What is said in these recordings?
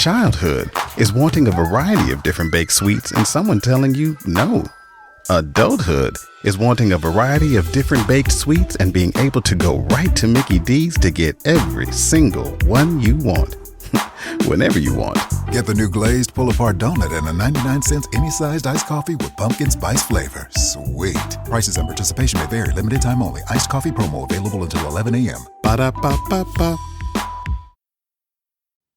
Childhood is wanting a variety of different baked sweets and someone telling you no. Adulthood is wanting a variety of different baked sweets and being able to go right to Mickey D's to get every single one you want. Whenever you want. Get the new glazed pull-apart donut and a 99-cent any-sized iced coffee with pumpkin spice flavor. Sweet. Prices and participation may vary. Limited time only. Iced coffee promo available until 11 a.m. Ba-da-ba-ba-ba.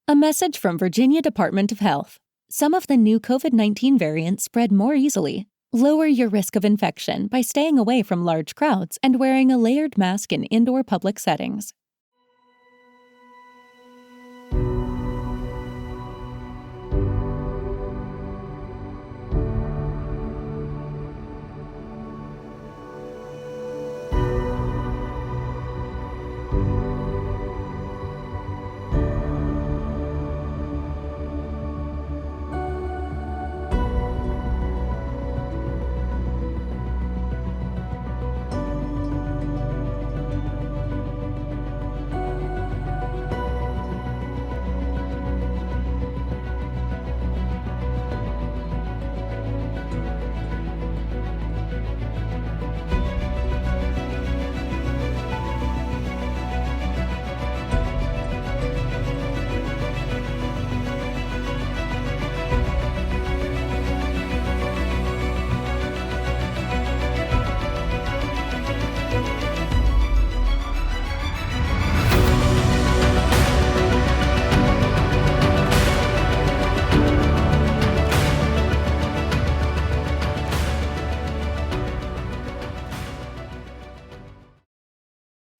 A message from Virginia Department of Health. Some of the new COVID-19 variants spread more easily. Lower your risk of infection by staying away from large crowds and wearing a layered mask in indoor public settings.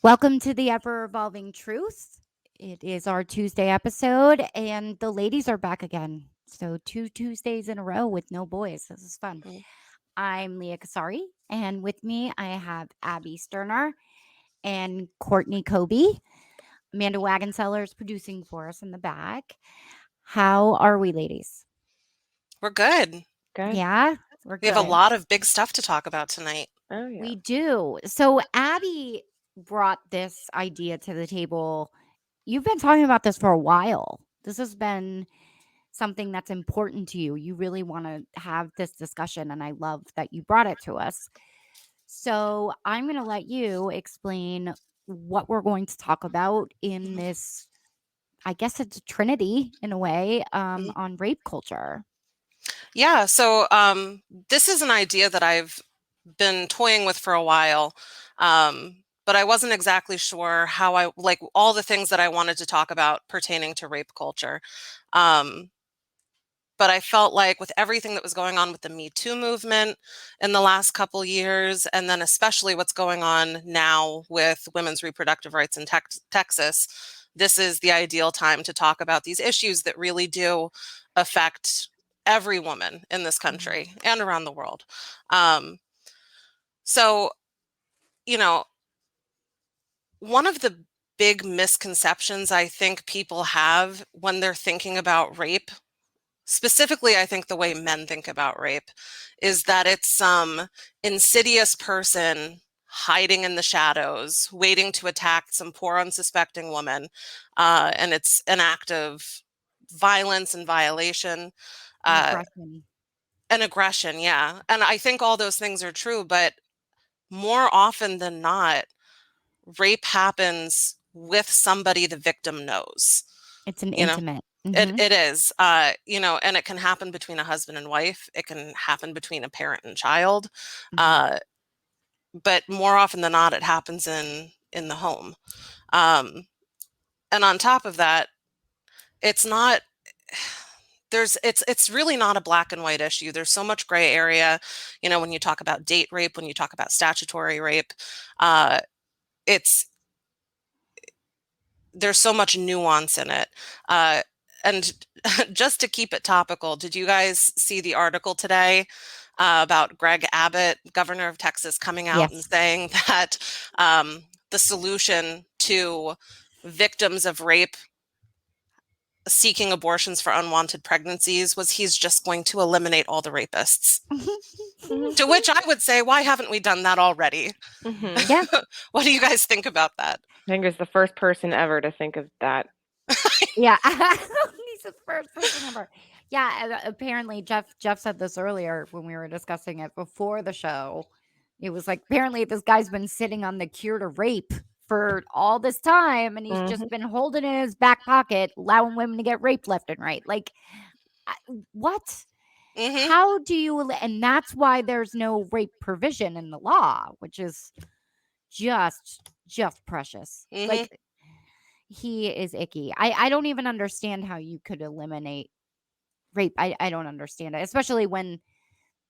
Welcome to the Ever Evolving Truth. It is our Tuesday episode, and the ladies are back again. So 2 Tuesdays in a row with no boys. This is fun. I'm Leah Kasari, and with me I have Abby Sterner and Courtney Kobe. Amanda Wagonseller is producing for us in the back. How are we, ladies? We're good. Good. Yeah, we're good. We have a lot of big stuff to talk about tonight. Oh, yeah. We do. So Abby brought this idea to the table. You've been talking about this for a while. This has been something that's important to you. You really want to have this discussion, and I love that you brought it to us. So I'm going to let you explain what we're going to talk about in this, I guess it's a trinity in a way, on rape culture. Yeah, so this is an idea that I've been toying with for a while. But I wasn't exactly sure how like all the things that I wanted to talk about pertaining to rape culture. But I felt like with everything that was going on with the Me Too movement in the last couple years, and then especially what's going on now with women's reproductive rights in Texas, this is the ideal time to talk about these issues that really do affect every woman in this country and around the world. So, you know, one of the big misconceptions I think people have when they're thinking about rape, specifically I think the way men think about rape, is that it's some insidious person hiding in the shadows, waiting to attack some poor unsuspecting woman, and it's an act of violence and violation. And aggression, yeah. And I think all those things are true, but more often than not, rape happens with somebody the victim knows. It's an intimate. It is, and it can happen between a husband and wife. It can happen between a parent and child. But more often than not, it happens in the home. And on top of that, it's really not a black and white issue. There's so much gray area, when you talk about date rape, when you talk about statutory rape, there's so much nuance in it. And just to keep it topical, did you guys see the article today about Greg Abbott, governor of Texas, coming out and saying that the solution to victims of rape seeking abortions for unwanted pregnancies was he's just going to eliminate all the rapists? To which I would say, why haven't we done that already? Yeah. What do you guys think about that? I think it's the first person ever to think of that. Yeah. the first person ever. Yeah, and, apparently Jeff said this earlier when we were discussing it before the show. It was like apparently this guy's been sitting on the cure to rape for all this time, and he's just been holding it in his back pocket, allowing women to get raped left and right. Like, what? Mhm. How do you? And that's why there's no rape provision in the law, which is just precious. Mhm. Like, he is icky. I don't even understand how you could eliminate rape. I don't understand it, especially when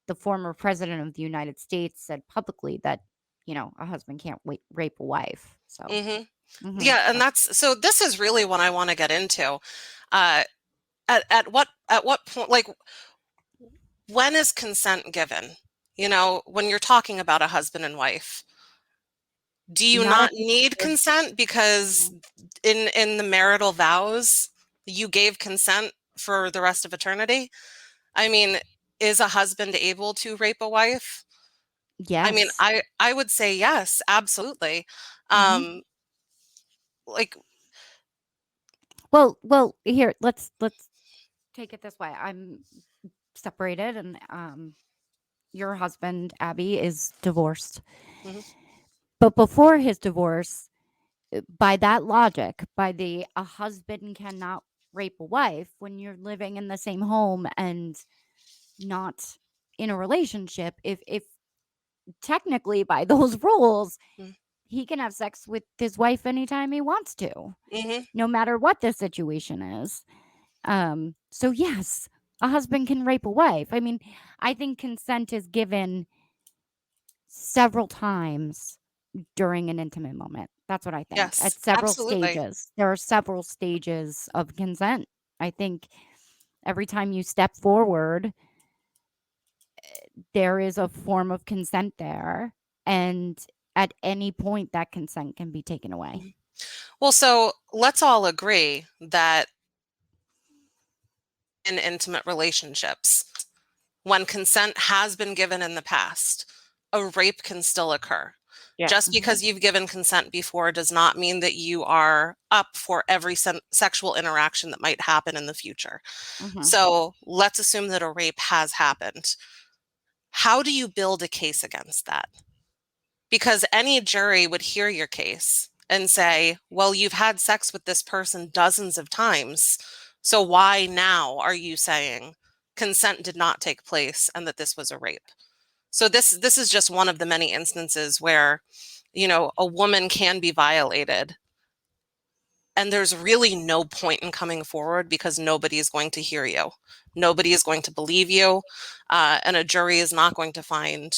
the former president of the United States said publicly that, a husband can't rape a wife. So, Mhm. mhm. Yeah, and so this is really what I want to get into. Uh, at what point, like, when is consent given? When you're talking about a husband and wife, do you Not not if need you're- consent because in the marital vows you gave consent for the rest of eternity? I mean, is a husband able to rape a wife? I mean, Yes. I would say yes, absolutely. Mhm. Um, like, Well, here, let's take it this way. I'm separated, and your husband, Abby, is divorced. Mhm. But before his divorce, by that logic, a husband cannot rape a wife when you're living in the same home and not in a relationship. If technically by those rules, Mm. he can have sex with his wife anytime he wants to, Mhm. no matter what the situation is. So yes, a husband can rape a wife. I mean, I think consent is given several times during an intimate moment. That's what I think. At Yes, several absolutely. stages. There are several stages of consent. I think every time you step forward, there is a form of consent there. And at any point, that consent can be taken away. Mhm. Well, so let's all agree that in intimate relationships, when consent has been given in the past, a rape can still occur. Yeah. Just Mhm. because you've given consent before does not mean that you are up for every sexual interaction that might happen in the future. Mhm. So let's assume that a rape has happened. How do you build a case against that? Because any jury would hear your case and say, well, you've had sex with this person dozens of times. So why now are you saying consent did not take place and that this was a rape? So this is just one of the many instances where, a woman can be violated and there's really no point in coming forward because nobody is going to hear you. Nobody is going to believe you. And a jury is not going to find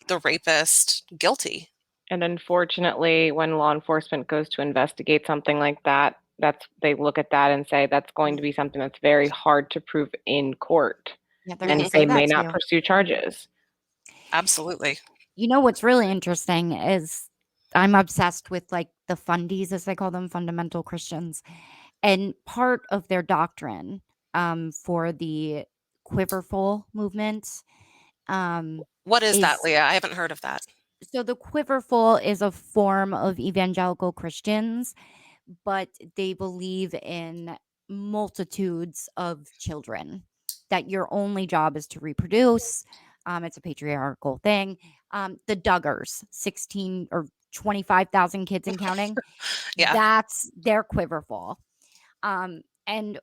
the rapist guilty. And unfortunately, when law enforcement goes to investigate something like that, they look at that and say that's going to be something that's very hard to prove in court, Yeah, they're Mhm. gonna and say they that may not too. pursue charges. Absolutely. You know what's really interesting is I'm obsessed with like the fundies, as they call them, fundamental Christians. And part of their doctrine for the quiverful movement What is that, is Leah? I haven't heard of that. so the quiverful is a form of evangelical Christians, but they believe in multitudes of children, that your only job is to reproduce. It's a patriarchal thing. The Duggars, 16 or 25,000 kids and counting, Yeah. that's their quiverful. And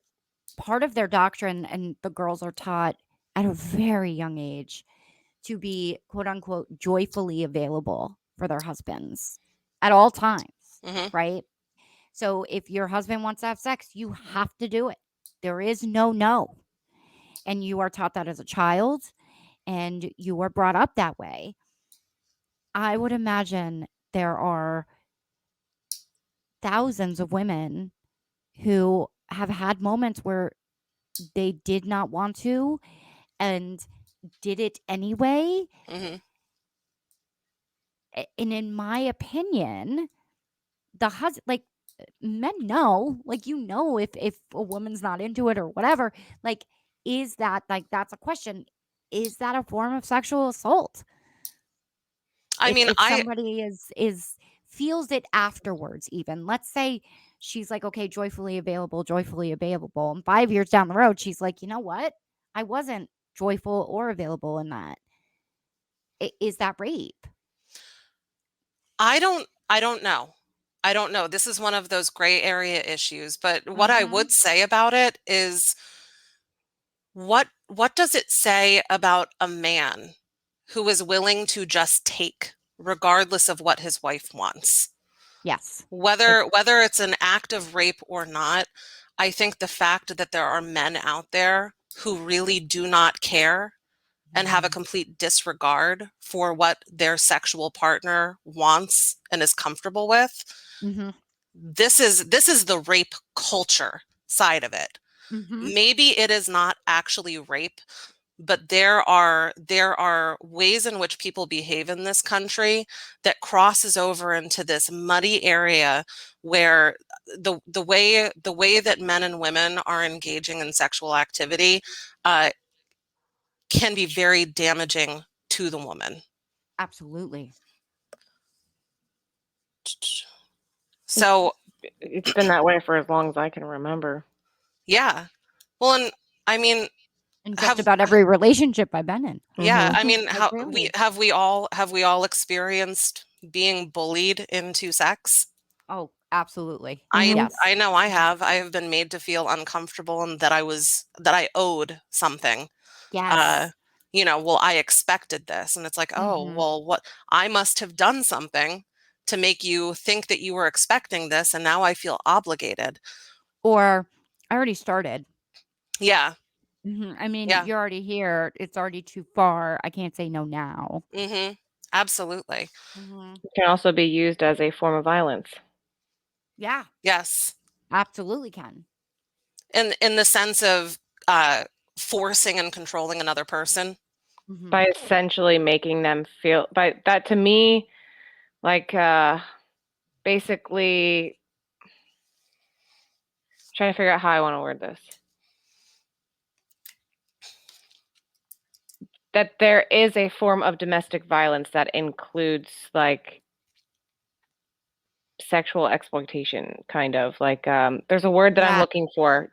part of their doctrine, and the girls are taught at a very young age to be quote unquote joyfully available for their husbands at all times, hmm right? So if your husband wants to have sex, you have to do it. There is no. And you are taught that as a child, and you are brought up that way. I would imagine there are thousands of women who have had moments where they did not want to and did it anyway. hmm And in my opinion, the husband, like, men know, like, if a woman's not into it or whatever, like, is that, like, that's a question. Is that a form of sexual assault? I mean, If somebody is feels it afterwards, even let's say she's like, okay, joyfully available, joyfully available. And 5 years down the road, she's like, you know what? I wasn't joyful or available in that. Is that rape? I don't know. I don't know. This is one of those gray area issues, but what I would say about it is what does it say about a man who is willing to just take regardless of what his wife wants? Yes. Whether it's an act of rape or not, I think the fact that there are men out there who really do not care and have a complete disregard for what their sexual partner wants and is comfortable with. This is the rape culture side of it. Maybe it is not actually rape, but there are ways in which people behave in this country that crosses over into this muddy area where the way that men and women are engaging in sexual activity can be very damaging to the woman. Absolutely. So it's been that way for as long as I can remember. Yeah. Well, and I mean, in just about every relationship I've been in. Yeah, I mean, how really. we all experienced being bullied into sex? Oh, absolutely. I know I have. I have been made to feel uncomfortable and that I owed something. Yes. You know, well, I expected this, and it's like, oh, well, what I must have done something to make you think that you were expecting this, and now I feel obligated. Or I already started. Yeah. I mean, you're already here. It's already too far. I can't say no now. Absolutely. It can also be used as a form of violence. Yeah. Yes. Absolutely can. In the sense of forcing and controlling another person. By essentially making them feel, by that to me, like basically trying to figure out how I want to word this. That there is a form of domestic violence that includes like sexual exploitation, kind of like there's a word that I'm looking for.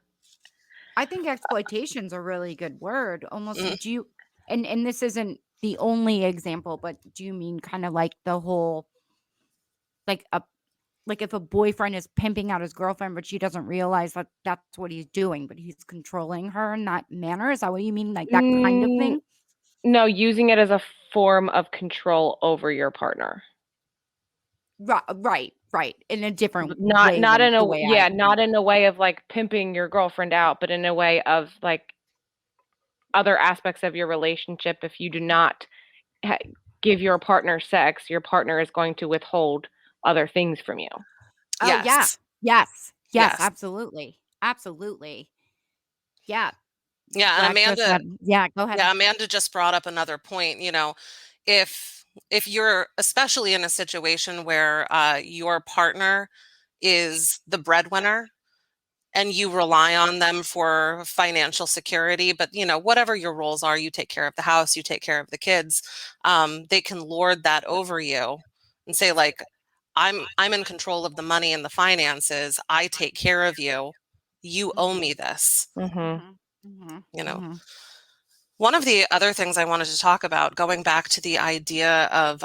I think exploitation's a really good word. Almost do you and this isn't the only example, but do you mean kind of like the whole like if a boyfriend is pimping out his girlfriend, but she doesn't realize that that's what he's doing, but he's controlling her in that manner? Is that what you mean? Like that kind of thing? No, using it as a form of control over your partner. Right. In a different way. Not in a way of like pimping your girlfriend out, but in a way of like other aspects of your relationship. If you do not give your partner sex, your partner is going to withhold other things from you. Oh, yes, absolutely. Yeah. Yeah, and Amanda. Go ahead. Yeah, Amanda just brought up another point. You know, if you're especially in a situation where your partner is the breadwinner and you rely on them for financial security, but you know, whatever your roles are, you take care of the house, you take care of the kids, they can lord that over you and say like, I'm in control of the money and the finances. I take care of you. You owe me this. You know, one of the other things I wanted to talk about, going back to the idea of,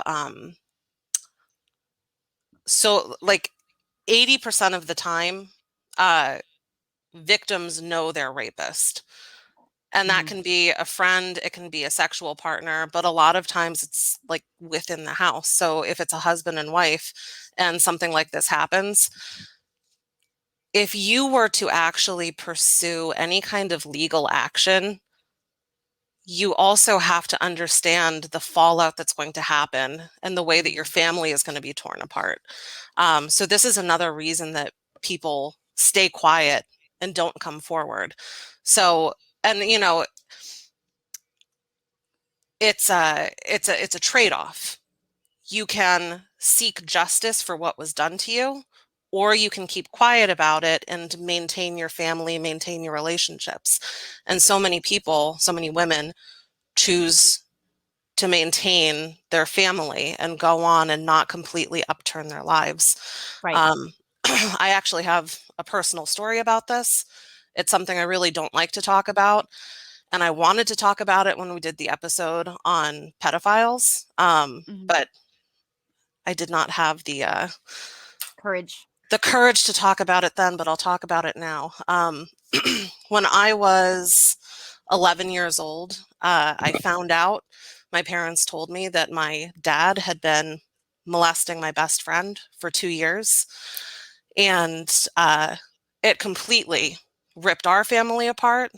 so like 80% of the time, victims know their rapist. And that can be a friend, it can be a sexual partner, but a lot of times it's like within the house. So if it's a husband and wife and something like this happens, if you were to actually pursue any kind of legal action, you also have to understand the fallout that's going to happen and the way that your family is going to be torn apart. So this is another reason that people stay quiet and don't come forward. So, and you know, it's a trade-off. You can seek justice for what was done to you, or you can keep quiet about it and maintain your family, maintain your relationships. And so many people, so many women choose to maintain their family and go on and not completely upturn their lives. Right. I actually have a personal story about this. It's something I really don't like to talk about. And I wanted to talk about it when we did the episode on pedophiles. But I did not have the Courage. to talk about it then, but I'll talk about it now. When I was 11 years old, I found out, my parents told me that my dad had been molesting my best friend for 2 years. And it completely ripped our family apart.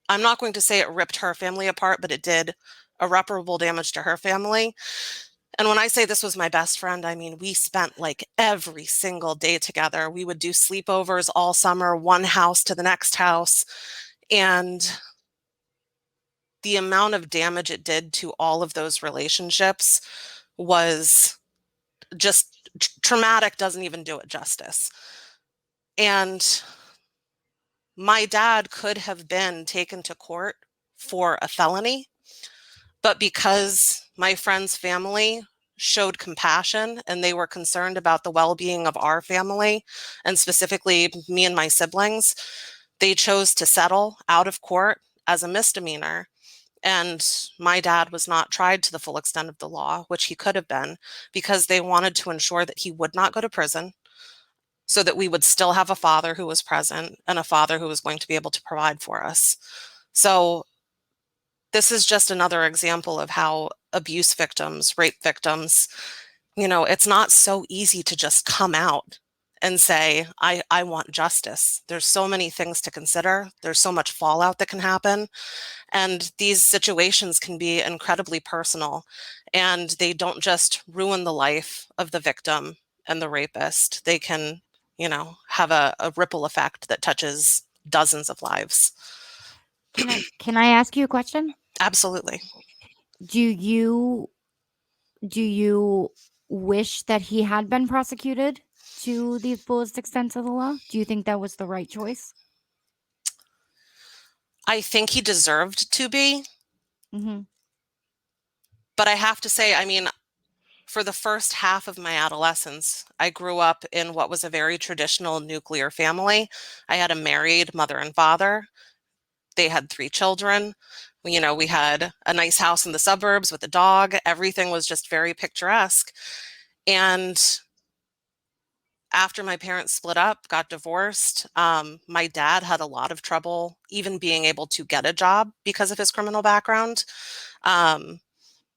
I'm not going to say it ripped her family apart, but it did irreparable damage to her family. And when I say this was my best friend, I mean, we spent like every single day together. We would do sleepovers all summer, one house to the next house. And the amount of damage it did to all of those relationships was just traumatic, doesn't even do it justice. And my dad could have been taken to court for a felony, but because my friend's family showed compassion and they were concerned about the well-being of our family, and specifically me and my siblings, they chose to settle out of court as a misdemeanor. And my dad was not tried to the full extent of the law, which he could have been, because they wanted to ensure that he would not go to prison, so that we would still have a father who was present and a father who was going to be able to provide for us. So this is just another example of how abuse victims, rape victims, it's not so easy to just come out and say, I want justice. There's so many things to consider. There's so much fallout that can happen. And these situations can be incredibly personal, and they don't just ruin the life of the victim and the rapist. They can, have a ripple effect that touches dozens of lives. Can I ask you a question? Absolutely. Do you wish that he had been prosecuted to the fullest extent of the law? Do you think that was the right choice? I think he deserved to be. Mm-hmm. But I have to say, I mean, for the first half of my adolescence, I grew up in what was a very traditional nuclear family. I had a married mother and father. They had 3 children. We had a nice house in the suburbs with a dog. Everything was just very picturesque. And after my parents split up, got divorced, my dad had a lot of trouble even being able to get a job because of his criminal background.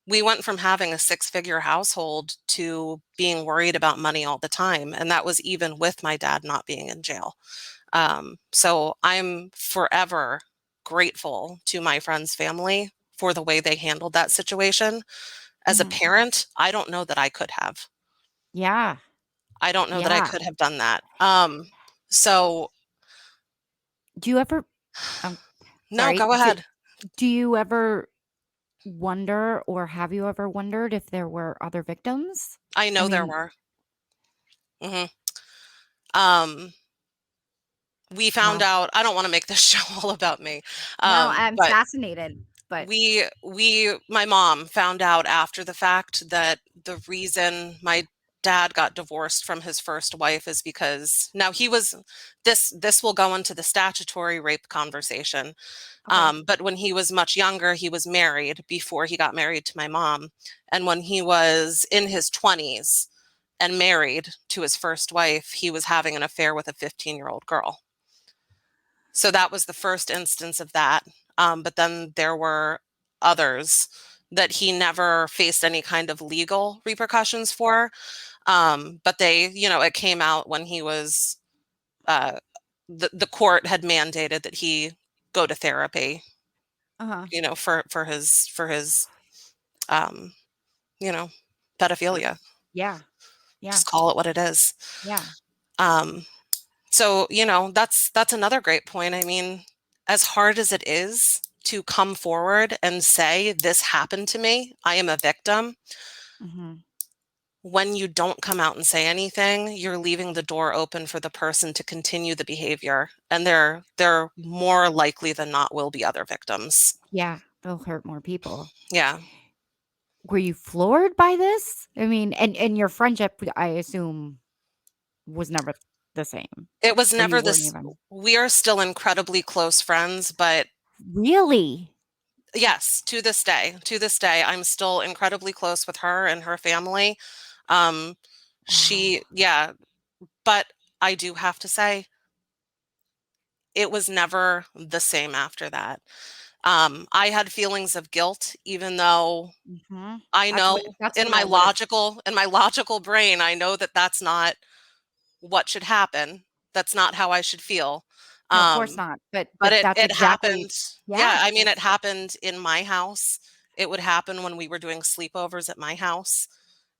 We went from having a 6-figure household to being worried about money all the time. And that was even with my dad not being in jail. So I'm forever grateful to my friend's family for the way they handled that situation. As a parent, I don't know that I could have. Yeah. I don't know that I could have done that. So do you ever no, go ahead. Do you ever wonder, or have you ever wondered if there were other victims? I know there were. We found out, I don't want to make this show all about me. No, I'm fascinated. But my mom found out after the fact that the reason my dad got divorced from his first wife is because now this will go into the statutory rape conversation. Okay. But when he was much younger, he was married before he got married to my mom. And when he was in his 20s and married to his first wife, he was having an affair with a 15-year-old girl. So that was the first instance of that. But then there were others that he never faced any kind of legal repercussions for. But it came out when he was, the court had mandated that he go to therapy, for his, pedophilia. Yeah. Just call it what it is. Yeah. So, that's another great point. I mean, as hard as it is to come forward and say, this happened to me, I am a victim. When you don't come out and say anything, you're leaving the door open for the person to continue the behavior. And they're more likely than not will be other victims. Yeah, they'll hurt more people. Yeah. Were you floored by this? I mean, and your friendship, I assume, was never the same. It was Or never you weren't this. even- We are still incredibly close friends, but Really? yes, to this day, I'm still incredibly close with her and her family. But I do have to say, it was never the same after that. I had feelings of guilt, even though Mhm. I know That's in what my I would've- logical brain, I know that that's not what should happen. That's not how I should feel. No, of course Um, not. But but that's it exactly. happened. Yeah. Yeah, I mean, it happened in my house. It would happen when we were doing sleepovers at my house.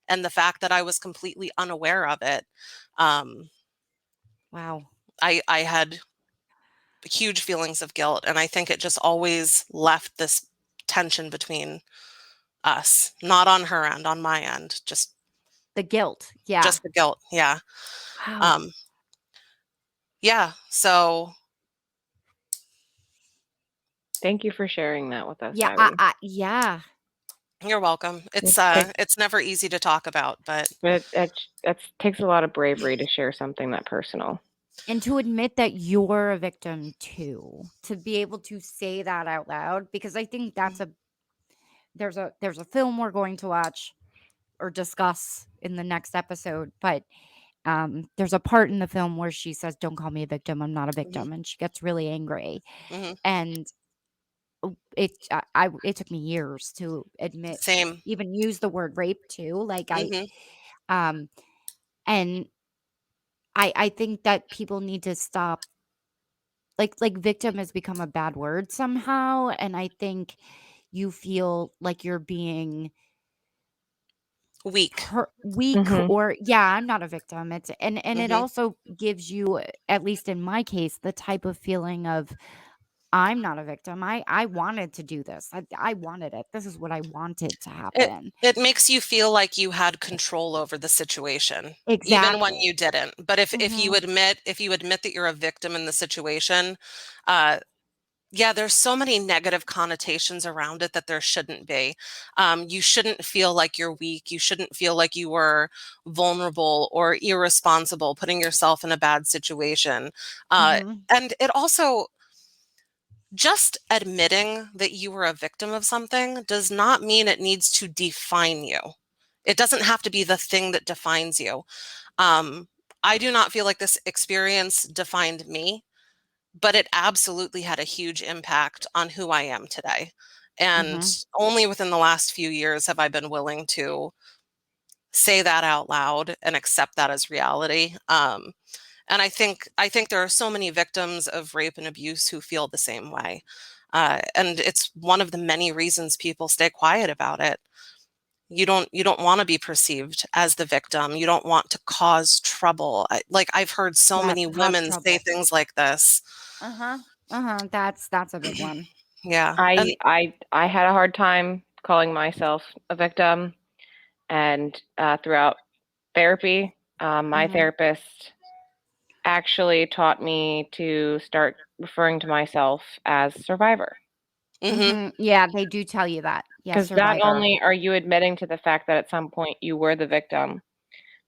And the fact that I was completely unaware of it, Wow. I had huge feelings of guilt. And I think it just always left this tension between us, not on her end, on my end, just The guilt. Yeah. just the guilt. Yeah. Wow. Yeah. So Thank you for sharing that with us, Yeah. Abby. Yeah. you're welcome. It's Okay. it's never easy to talk about, but But it takes a lot of bravery to share something that personal. And to admit that you're a victim too, to be able to say that out loud, because I think that's there's a film we're going to watch or discuss in the next episode, but there's a part in the film where she says, "Don't call me a victim. I'm not a victim," and she gets really angry. mhm. And it took me years to admit, Same. even use the word rape too. Like Mhm. and I think that people need to stop. Like victim has become a bad word somehow, and I think you feel like you're being Weak. weak, Mhm. or I'm not a victim. It's and it Mhm. also gives you, at least in my case, the type of feeling of, I'm not a victim. I wanted to do this. I wanted it. This is what I wanted to happen. It makes you feel like you had control over the situation, even when Exactly. you didn't. But if you admit that you're a victim in the situation, yeah, there's so many negative connotations around it that there shouldn't be. You shouldn't feel like you're weak. You shouldn't feel like you were vulnerable or irresponsible, putting yourself in a bad situation. And it also, just admitting that you were a victim of something does not mean it needs to define you. It doesn't have to be the thing that defines you. I do not feel like this experience defined me, but it absolutely had a huge impact on who I am today. And only within the last few years have I been willing to say that out loud and accept that as reality. And I think there are so many victims of rape and abuse who feel the same way. And it's one of the many reasons people stay quiet about it. You don't want to be perceived as the victim. You don't want to cause trouble. I've heard so many women say things like this. That's a big one. Yeah. I had a hard time calling myself a victim, and throughout therapy, my therapist actually taught me to start referring to myself as survivor. Yeah, they do tell you that. Yeah, because not only are you admitting to the fact that at some point you were the victim,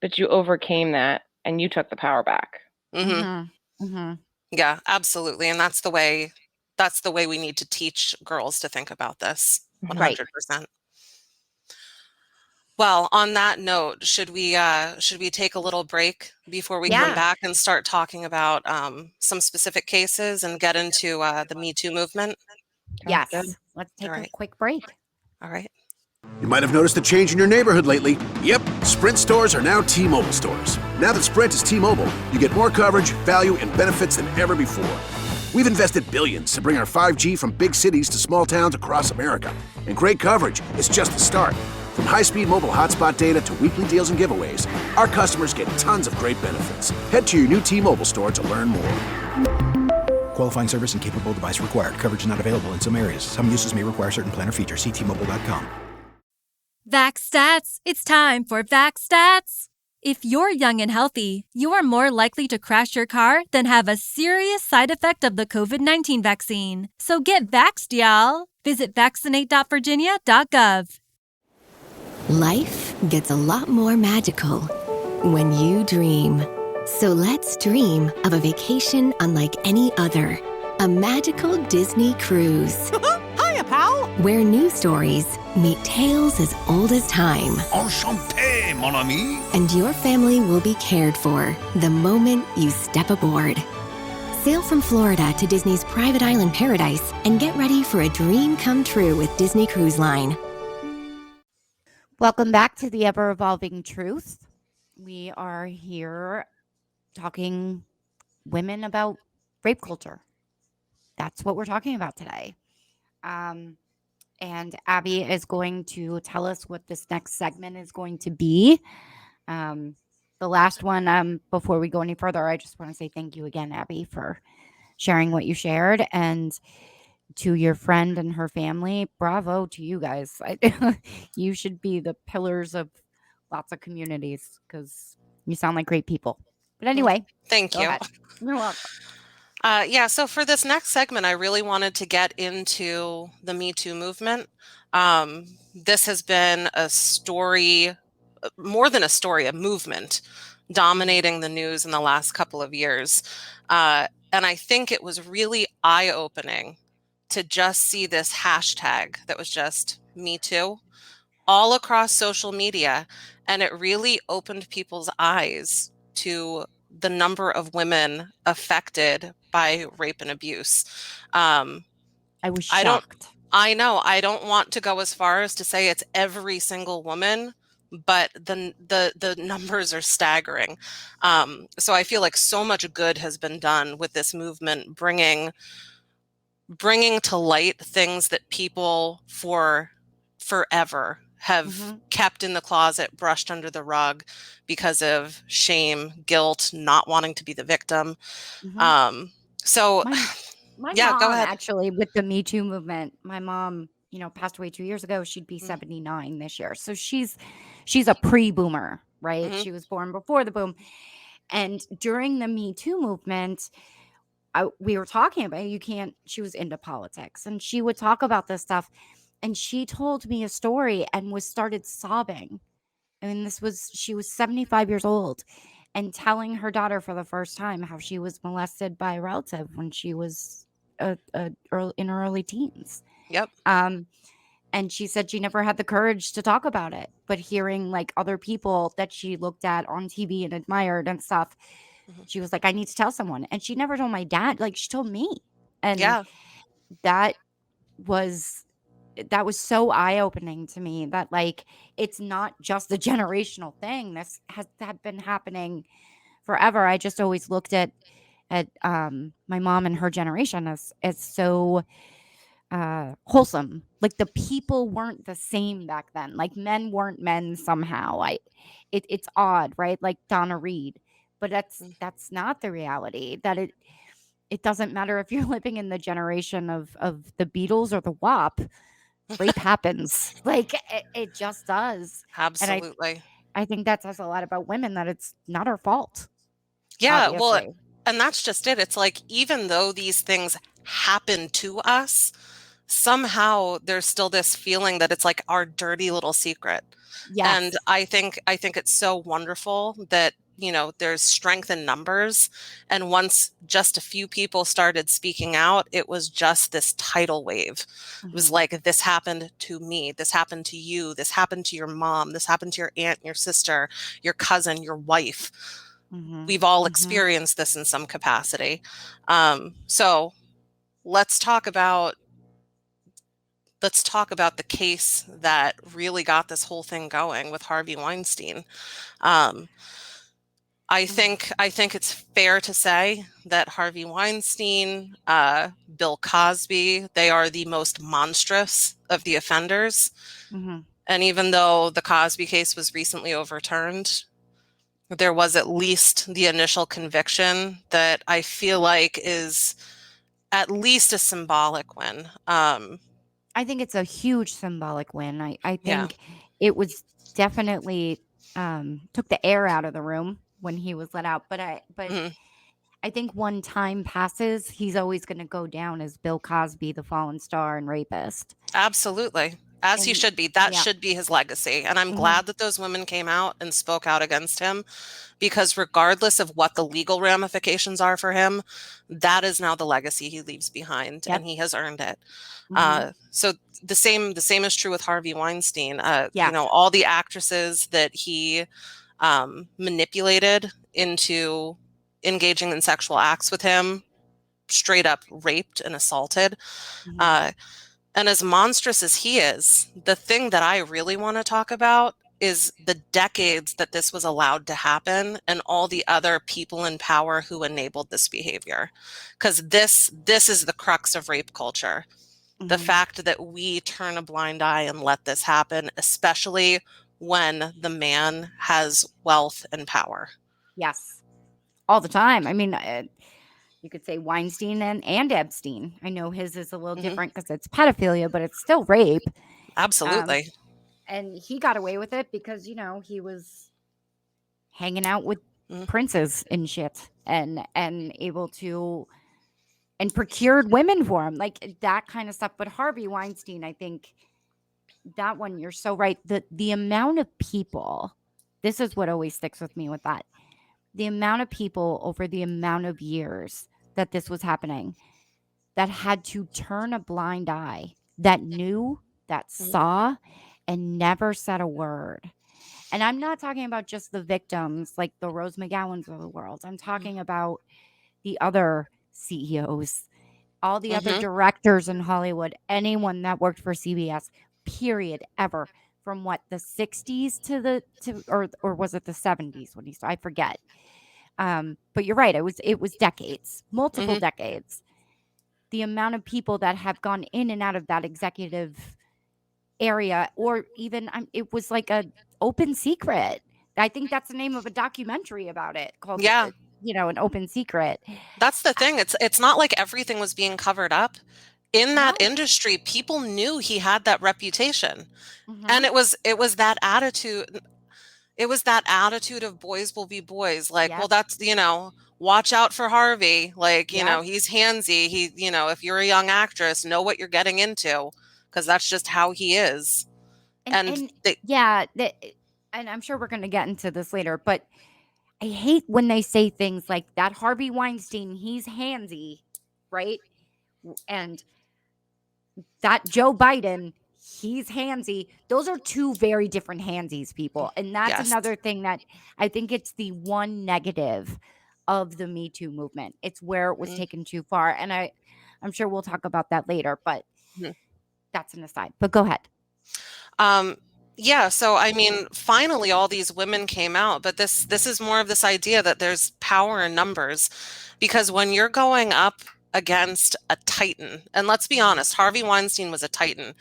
but you overcame that and you took the power back. Yeah, absolutely. And that's the way we need to teach girls to think about this. 100%. Well, on that note, should we take a little break before we come back and start talking about some specific cases and get into the Me Too movement? Yes. Let's take a quick break. All right. You might have noticed a change in your neighborhood lately. Yep, Sprint stores are now T-Mobile stores. Now that Sprint is T-Mobile, you get more coverage, value, and benefits than ever before. We've invested billions to bring our 5G from big cities to small towns across America. And great coverage is just the start. From high-speed mobile hotspot data to weekly deals and giveaways, our customers get tons of great benefits. Head to your new T-Mobile store to learn more. Qualifying service and capable device required. Coverage not available in some areas. Some uses may require certain plan or features. See T-Mobile.com. VaxStats. It's time for VaxStats. If you're young and healthy, you are more likely to crash your car than have a serious side effect of the COVID-19 vaccine. So get vaxxed, y'all. Visit vaccinate.virginia.gov. Life gets a lot more magical when you dream. So let's dream of a vacation unlike any other. A magical Disney cruise. Hiya, pal! Where new stories meet tales as old as time. Enchanté, mon ami! And your family will be cared for the moment you step aboard. Sail from Florida to Disney's private island paradise and get ready for a dream come true with Disney Cruise Line. Welcome back to the Ever Evolving Truth. We are here talking women about rape culture. That's what we're talking about today. And Abby is going to tell us what this next segment is going to be. The last one, before we go any further, I just want to say thank you again, Abby, for sharing what you shared. And to your friend and her family, bravo to you guys. You should be the pillars of lots of communities because you sound like great people. But anyway, thank you. You're welcome. So for this next segment, I really wanted to get into the Me Too movement. This has been a story, more than a story, a movement dominating the news in the last couple of years. And I think it was really eye-opening to just see this hashtag that was just Me Too all across social media. And it really opened people's eyes to the number of women affected by rape and abuse. I was shocked. I know. I don't want to go as far as to say it's every single woman, but the numbers are staggering. So I feel like so much good has been done with this movement, bringing to light things that people for forever have kept in the closet, brushed under the rug because of shame, guilt, not wanting to be the victim. So my yeah, mom, go ahead. Actually, with the Me Too movement, my mom, passed away 2 years ago. She'd be 79 this year. So she's a pre-boomer, right? She was born before the boom. And during the Me Too movement, we were talking about she was into politics and she would talk about this stuff. And she told me a story and started sobbing. I mean, she was 75 years old and telling her daughter for the first time how she was molested by a relative when she was in her early teens. Yep. And she said she never had the courage to talk about it, but hearing like other people that she looked at on TV and admired and stuff, she was like, I need to tell someone. And she never told my dad, like she told me. And that was so eye-opening to me that like it's not just a generational thing. This has been happening forever. I just always looked at my mom and her generation as so wholesome. Like the people weren't the same back then. Like men weren't men somehow. It's odd, right? Like Donna Reed, but that's not the reality. That it doesn't matter if you're living in the generation of the Beatles or the WAP. Rape happens. Like it just does. Absolutely. And I think that says a lot about women, that it's not our fault. Yeah. Obviously. Well, and that's just it. It's like, even though these things happen to us, somehow there's still this feeling that it's like our dirty little secret. Yes. And I think it's so wonderful that, there's strength in numbers. And once just a few people started speaking out, it was just this tidal wave. It was like, this happened to me. This happened to you. This happened to your mom. This happened to your aunt, your sister, your cousin, your wife. We've all experienced this in some capacity. So let's talk about the case that really got this whole thing going with Harvey Weinstein. I think it's fair to say that Harvey Weinstein, Bill Cosby, they are the most monstrous of the offenders. And even though the Cosby case was recently overturned, there was at least the initial conviction that I feel like is at least a symbolic win. I think it's a huge symbolic win. I think it was definitely took the air out of the room when he was let out. But I think when time passes, he's always going to go down as Bill Cosby, the fallen star and rapist. Absolutely. As he And should be. That yeah. should be his legacy. And I'm Mhm. glad that those women came out and spoke out against him, because regardless of what the legal ramifications are for him, that is now the legacy he leaves behind, Yep. and he has earned it. Mhm. So the same is true with Harvey Weinstein. Yeah. You know, all the actresses that he manipulated into engaging in sexual acts with him, straight up raped and assaulted. Mhm. And as monstrous as he is, the thing that I really want to talk about is the decades that this was allowed to happen and all the other people in power who enabled this behavior. Because this is the crux of rape culture. The Mhm. fact that we turn a blind eye and let this happen, especially when the man has wealth and power. Yes. All the time. I mean, you could say Weinstein and Epstein. I know his is a little Mhm. different because it's pedophilia, but it's still rape. Absolutely. And he got away with it because, you know, he was hanging out with Mhm. princes and shit and able to and procured women for him, like that kind of stuff. But Harvey Weinstein, I think that one, you're so right. The amount of people, this is what always sticks with me with that. The amount of people over the amount of years that this was happening that had to turn a blind eye, that knew, that saw, and never said a word. And I'm not talking about just the victims like the Rose McGowans of the world. I'm talking about the other CEOs, all the other directors in Hollywood, anyone that worked for CBS, period, ever. From what, the 60s or was it the 70s when he started? I forget. But you're right. It was decades, multiple decades. The amount of people that have gone in and out of that executive area, or even it was like a open secret. I think that's the name of a documentary about it called, Yeah. An Open Secret. That's the thing. It's not like everything was being covered up. In that No. industry, people knew he had that reputation. Mhm. And it was that attitude. It was that attitude of boys will be boys. Like, well, Yep. that's, watch out for Harvey. Like, Yep. he's handsy. If you're a young actress, know what you're getting into, because that's just how he is. And Yeah, and I'm sure we're going to get into this later, but I hate when they say things like that. Harvey Weinstein, he's handsy, right? And that Joe Biden, he's handsy. Those are two very different handsies, people. And that's Yes. another thing that I think it's the one negative of the Me Too movement. It's where it was taken too far. And I'm sure we'll talk about that later, but that's an aside. But go ahead. Yeah, so I mean, finally all these women came out, but this is more of this idea that there's power in numbers, because when you're going up against a titan, and let's be honest, Harvey Weinstein was a titan.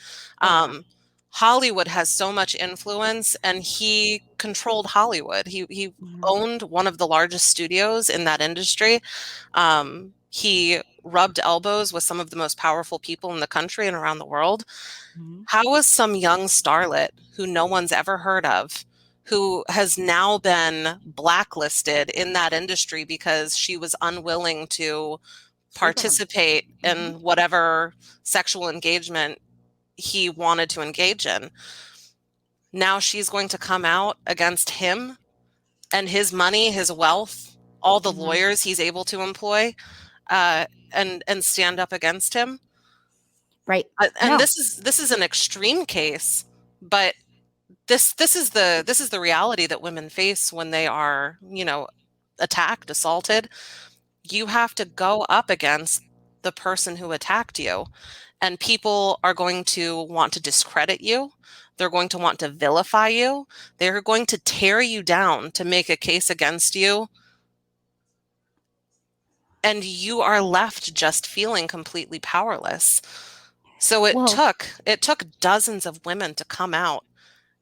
Hollywood has so much influence, and he controlled Hollywood. He owned one of the largest studios in that industry. He rubbed elbows with some of the most powerful people in the country and around the world. How was some young starlet who no one's ever heard of, who has now been blacklisted in that industry because she was unwilling to participate in whatever sexual engagement he wanted to engage in? Now she's going to come out against him and his money, his wealth, all the lawyers he's able to employ, and stand up against him. Right. And this is an extreme case, but this is the reality that women face when they are, attacked, assaulted. You have to go up against the person who attacked you, and people are going to want to discredit you. They're going to want to vilify you. They're going to tear you down to make a case against you. And you are left just feeling completely powerless. So it took dozens of women to come out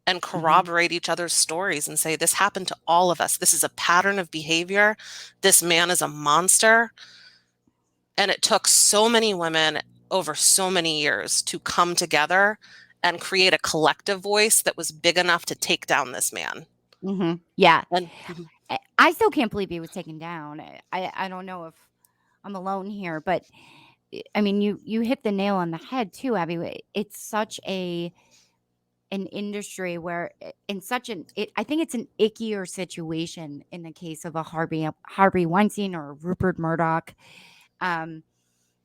and corroborate each other's stories and say, this happened to all of us. This is a pattern of behavior. This man is a monster. And it took so many women over so many years to come together and create a collective voice that was big enough to take down this man. Yeah. I still can't believe he was taken down. I don't know if I'm alone here, but I mean, you hit the nail on the head too, Abby. It's such a an industry where in such I think it's an ickier situation in the case of a Harvey Weinstein or Rupert Murdoch,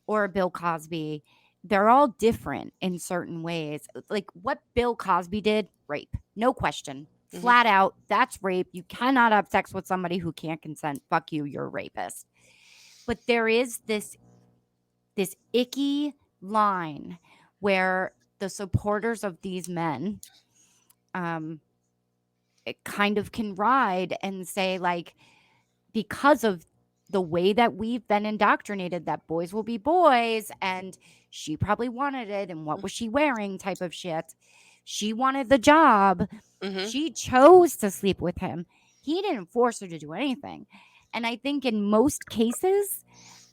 or Bill Cosby. They're all different in certain ways. Like what Bill Cosby did, rape, no question. Flat out, that's rape. You cannot have sex with somebody who can't consent. Fuck you, you're a rapist. But there is this icky line where the supporters of these men it kind of can ride and say, like, because of the way that we've been indoctrinated that boys will be boys and she probably wanted it and what was she wearing type of shit. She wanted the job. She chose to sleep with him. He didn't force her to do anything. And I think in most cases,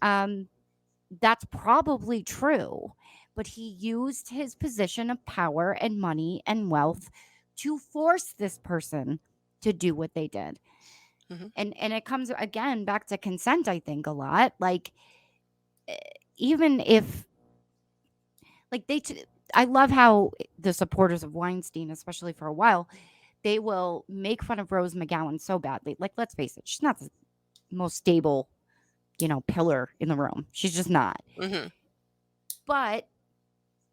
that's probably true. But he used his position of power and money and wealth to force this person to do what they did. And it comes again back to consent, I think, a lot. Like, even if, like, I love how the supporters of Weinstein, especially for a while, they will make fun of Rose McGowan so badly. Like, let's face it, she's not the most stable, pillar in the room. She's just not. But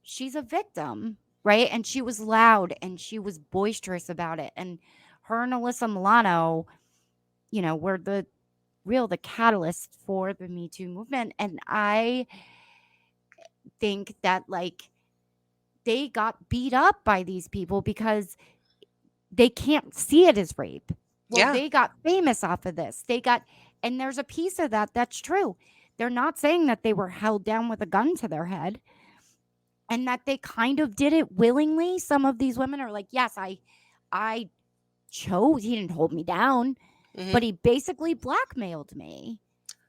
she's a victim, right? And she was loud and she was boisterous about it. And her and Alyssa Milano, were the catalyst for the Me Too movement. And I think that, like, they got beat up by these people because they can't see it as rape. Well, they got famous off of this. And there's a piece of that that's true. They're not saying that they were held down with a gun to their head and that they kind of did it willingly. Some of these women are like, yes, I chose. He didn't hold me down, but he basically blackmailed me.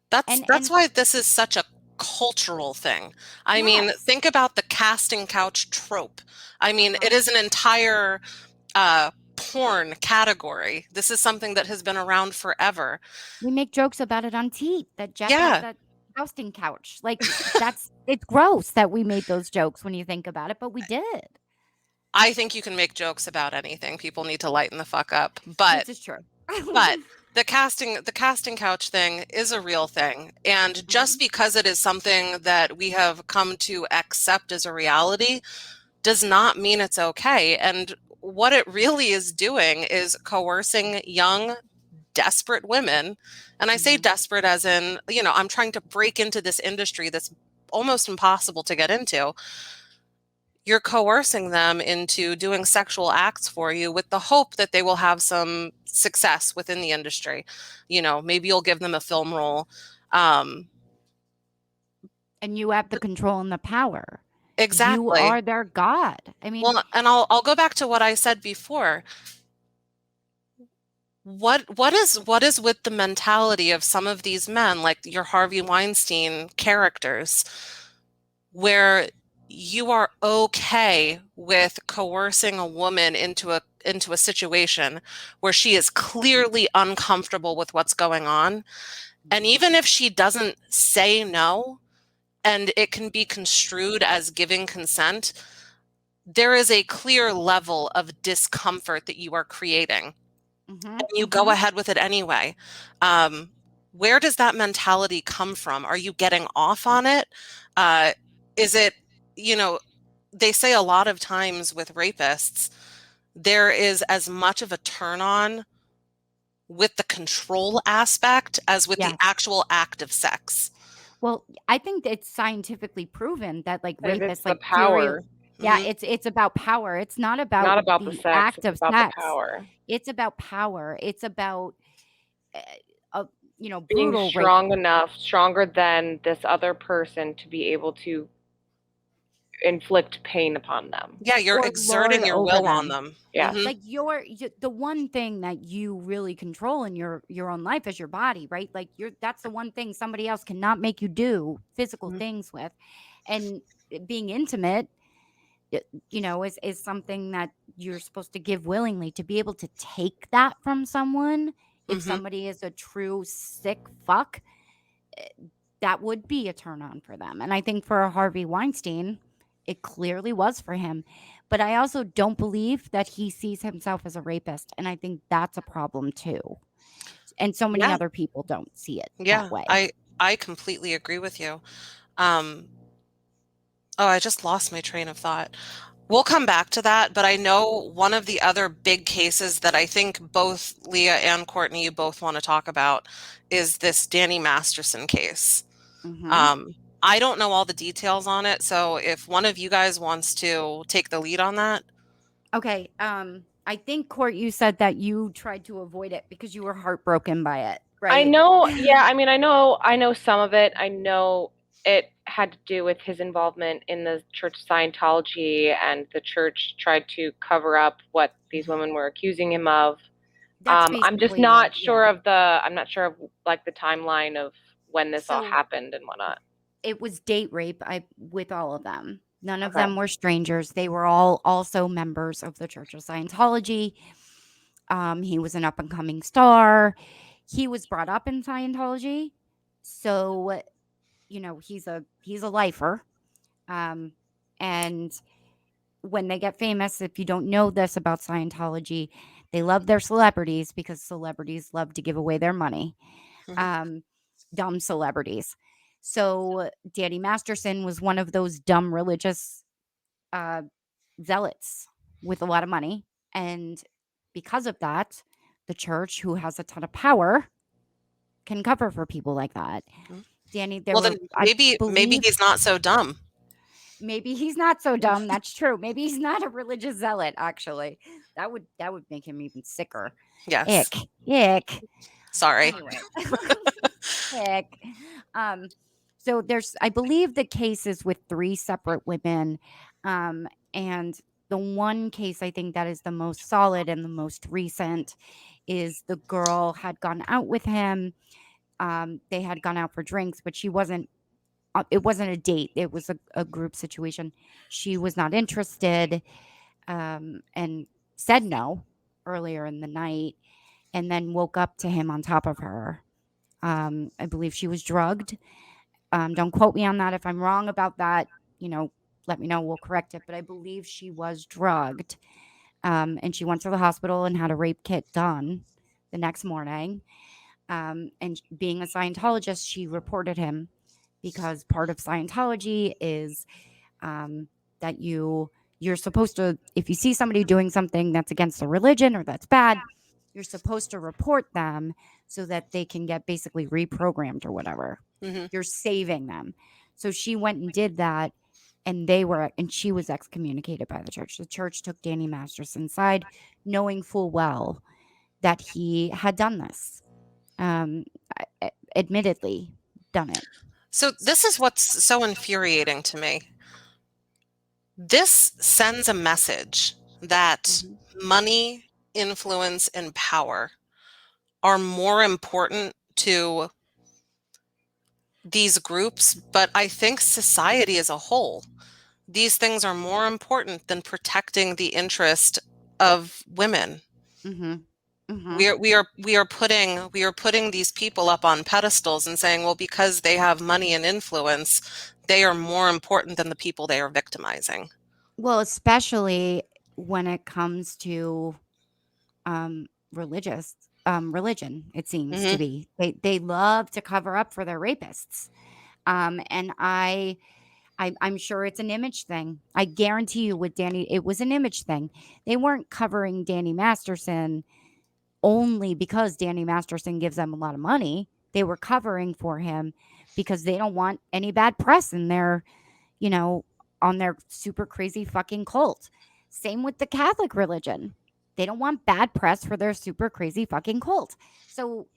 That's why this is such a cultural thing. I mean, think about the casting couch trope. I mean, it is an entire porn category. This is something that has been around forever. We make jokes about it on Teat, that Jeff has that casting couch. Like, it's gross that we made those jokes when you think about it, but we did. I think you can make jokes about anything. People need to lighten the fuck up. But this is true. But the casting couch thing is a real thing. And just because it is something that we have come to accept as a reality does not mean it's okay. And what it really is doing is coercing young, desperate women. And I say desperate as in, I'm trying to break into this industry that's almost impossible to get into. You're coercing them into doing sexual acts for you with the hope that they will have some success within the industry. Maybe you'll give them a film role. And you have the control and the power. Exactly. You are their God. I mean, well, and I'll go back to what I said before. What is with the mentality of some of these men, like your Harvey Weinstein characters, where you are okay with coercing a woman into a situation where she is clearly uncomfortable with what's going on, and even if she doesn't say no, and it can be construed as giving consent, there is a clear level of discomfort that you are creating. And you go ahead with it anyway. Where does that mentality come from? Are you getting off on it? Is it, they say a lot of times with rapists, there is as much of a turn on with the control aspect as with the actual act of sex. Well, I think it's scientifically proven that, like, rapists, the like, power. It's about power. It's not about the the sex, act it's of about sex. the power. It's about power. It's about Being brutal strong rape. enough, stronger than this other person to be able to inflict pain upon them. Yeah, you're Or exerting lord your over will on them. them. Yeah. Like, the one thing that you really control in your own life is your body, right? Like, that's the one thing somebody else cannot make you do physical things with. And being intimate, is something that you're supposed to give willingly. To be able to take that from someone, if somebody is a true sick fuck, that would be a turn on for them. And I think for Harvey Weinstein, it clearly was for him. But I also don't believe that he sees himself as a rapist. And I think that's a problem too. And so many Yeah. other people don't see it Yeah, that way. I completely agree with you. Oh, I just lost my train of thought. We'll come back to that, but I know one of the other big cases that I think both Leah and Courtney, you both want to talk about, is this Danny Masterson case. I don't know all the details on it, so if one of you guys wants to take the lead on that. Okay. I think, Court, you said that you tried to avoid it because you were heartbroken by it, right? I know. Yeah, I mean, I know some of it. I know it had to do with his involvement in the Church of Scientology, and the church tried to cover up what these women were accusing him of. I'm just not sure of I'm not sure of like the timeline of when this all happened and whatnot. It was date rape with all of them. None of them were strangers. They were all also members of the Church of Scientology. He was an up-and-coming star. He was brought up in Scientology. So, you know, he's a lifer. And when they get famous, if you don't know this about Scientology, they love their celebrities because celebrities love to give away their money. Dumb celebrities. So Danny Masterson was one of those dumb religious zealots with a lot of money. And because of that, the church, who has a ton of power, can cover for people like that. Danny, maybe he's not so dumb. Maybe he's not so dumb. That's true. Maybe he's not a religious zealot, actually. That would make him even sicker. Yes. Ick. Sorry. Anyway. Ick. So I believe the case is with 3 separate women. And the one case I think that is the most solid and the most recent is the girl had gone out with him. They had gone out for drinks, but it wasn't a date. It was a group situation. She was not interested, and said no earlier in the night, and then woke up to him on top of her. I believe she was drugged. Don't quote me on that. If I'm wrong about that, let me know. We'll correct it. But I believe she was drugged. And she went to the hospital and had a rape kit done the next morning. And being a Scientologist, she reported him because part of Scientology is that you're supposed to, if you see somebody doing something that's against a religion or that's bad, you're supposed to report them so that they can get basically reprogrammed or whatever. You're saving them. So she went and did that, and she was excommunicated by the church. The church took Danny Masterson's side, knowing full well that he had done this. Admittedly done it. So this is what's so infuriating to me. This sends a message that money, influence, and power are more important to these groups, but I think society as a whole. These things are more important than protecting the interest of women. We are putting these people up on pedestals and saying, well, because they have money and influence, they are more important than the people they are victimizing. Well, especially when it comes to religion, it seems to be. They love to cover up for their rapists. And I'm sure it's an image thing. I guarantee you with Danny, it was an image thing. They weren't covering Danny Masterson only because Danny Masterson gives them a lot of money. They were covering for him because they don't want any bad press in their, on their super crazy fucking cult. Same with the Catholic religion. They don't want bad press for their super crazy fucking cult. So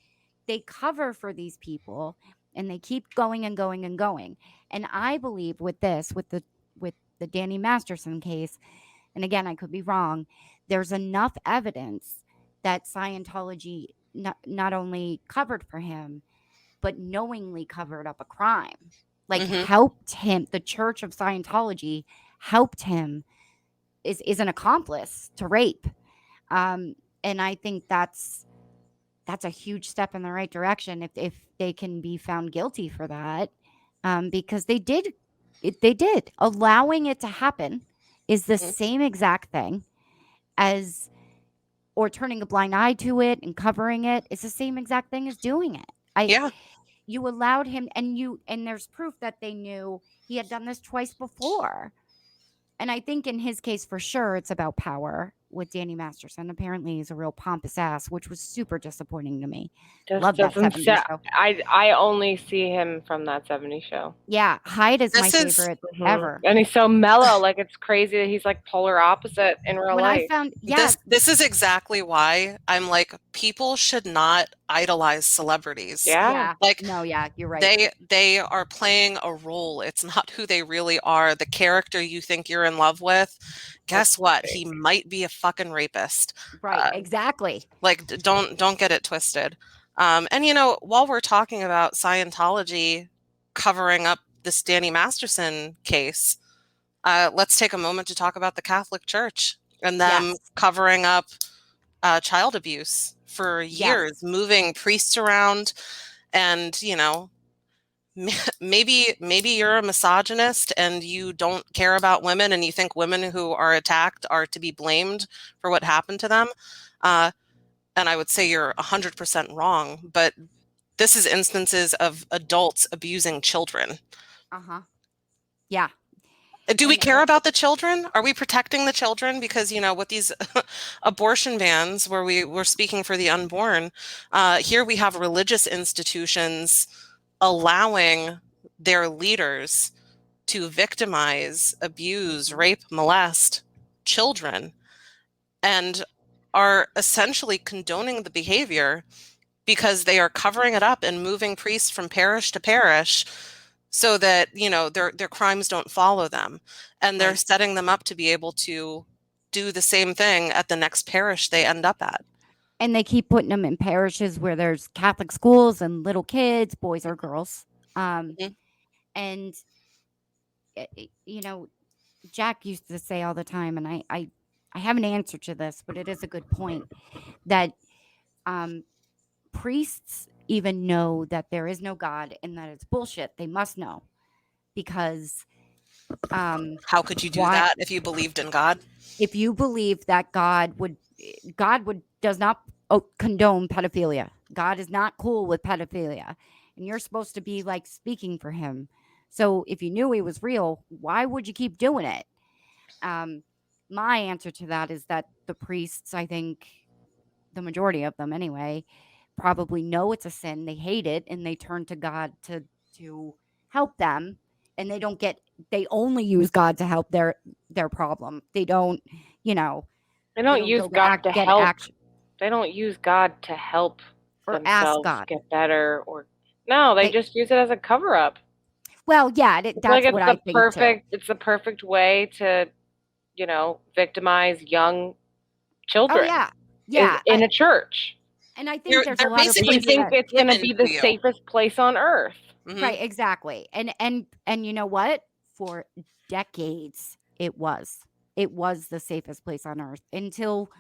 they cover for these people and they keep going and going and going. And I believe with the Danny Masterson case, and again, I could be wrong, there's enough evidence that Scientology not only covered for him, but knowingly covered up a crime. Like helped him, the Church of Scientology helped him, is an accomplice to rape. And I think that's a huge step in the right direction if they can be found guilty for that, because they did allowing it to happen is the Mhm. same exact thing as, or turning a blind eye to it and covering it is the same exact thing as doing it. Yeah. You allowed him, and there's proof that they knew he had done this twice before. And I think in his case, for sure, it's about power with Danny Masterson. Apparently, he's a real pompous ass, which was super disappointing to me. Just Love that doesn't 70s sa- show. I only see him from that 70s show. Yeah, Hyde is my This is- favorite Mhm. ever. And he's so mellow. Like, it's crazy that he's like polar opposite in real When I life. found, This is exactly why I'm like, people should not idolize celebrities. Yeah. Like, no, yeah, you're right. they are playing a role. It's not who they really are. The character you think you're in love with, guess what? He might be a fucking rapist. Right, exactly. Like, don't get it twisted. And you know, while we're talking about Scientology covering up this Danny Masterson case, let's take a moment to talk about the Catholic Church and them Yes. covering up child abuse for years, moving priests around. And, you know, maybe you're a misogynist and you don't care about women and you think women who are attacked are to be blamed for what happened to them. And I would say you're 100% wrong, but this is instances of adults abusing children. Yeah. Do we care about the children? Are we protecting the children? Because, you know, with these abortion bans where we're speaking for the unborn, here we have religious institutions allowing their leaders to victimize, abuse, rape, molest children, and are essentially condoning the behavior because they are covering it up and moving priests from parish to parish so that, you know, their crimes don't follow them. And they're setting them up to be able to do the same thing at the next parish they end up at. And they keep putting them in parishes where there's Catholic schools and little kids, boys or girls. And, you know, Jack used to say all the time, and I have an answer to this, but it is a good point, that priests even know that there is no God and that it's bullshit. They must know, because how could you do that if you believed in God? If you believe that God does not condone pedophilia. God is not cool with pedophilia, and you're supposed to be like speaking for him. So if you knew he was real, why would you keep doing it? My answer to that is that the priests, I think the majority of them anyway, probably know it's a sin. They hate it, and they turn to God to help them. And they only use God to help their problem. They don't, you know, they don't use God to help. Action. They don't use God to help or themselves ask God get better, or no, they just use it as a cover up. Well, yeah, that's like what I think too. It's the perfect way to, you know, victimize young children. Oh yeah, in a church. And I think there's a lot of you think it's going to be the safest place on earth. Mm-hmm. Right, exactly. And you know what? For decades, it was the safest place on earth until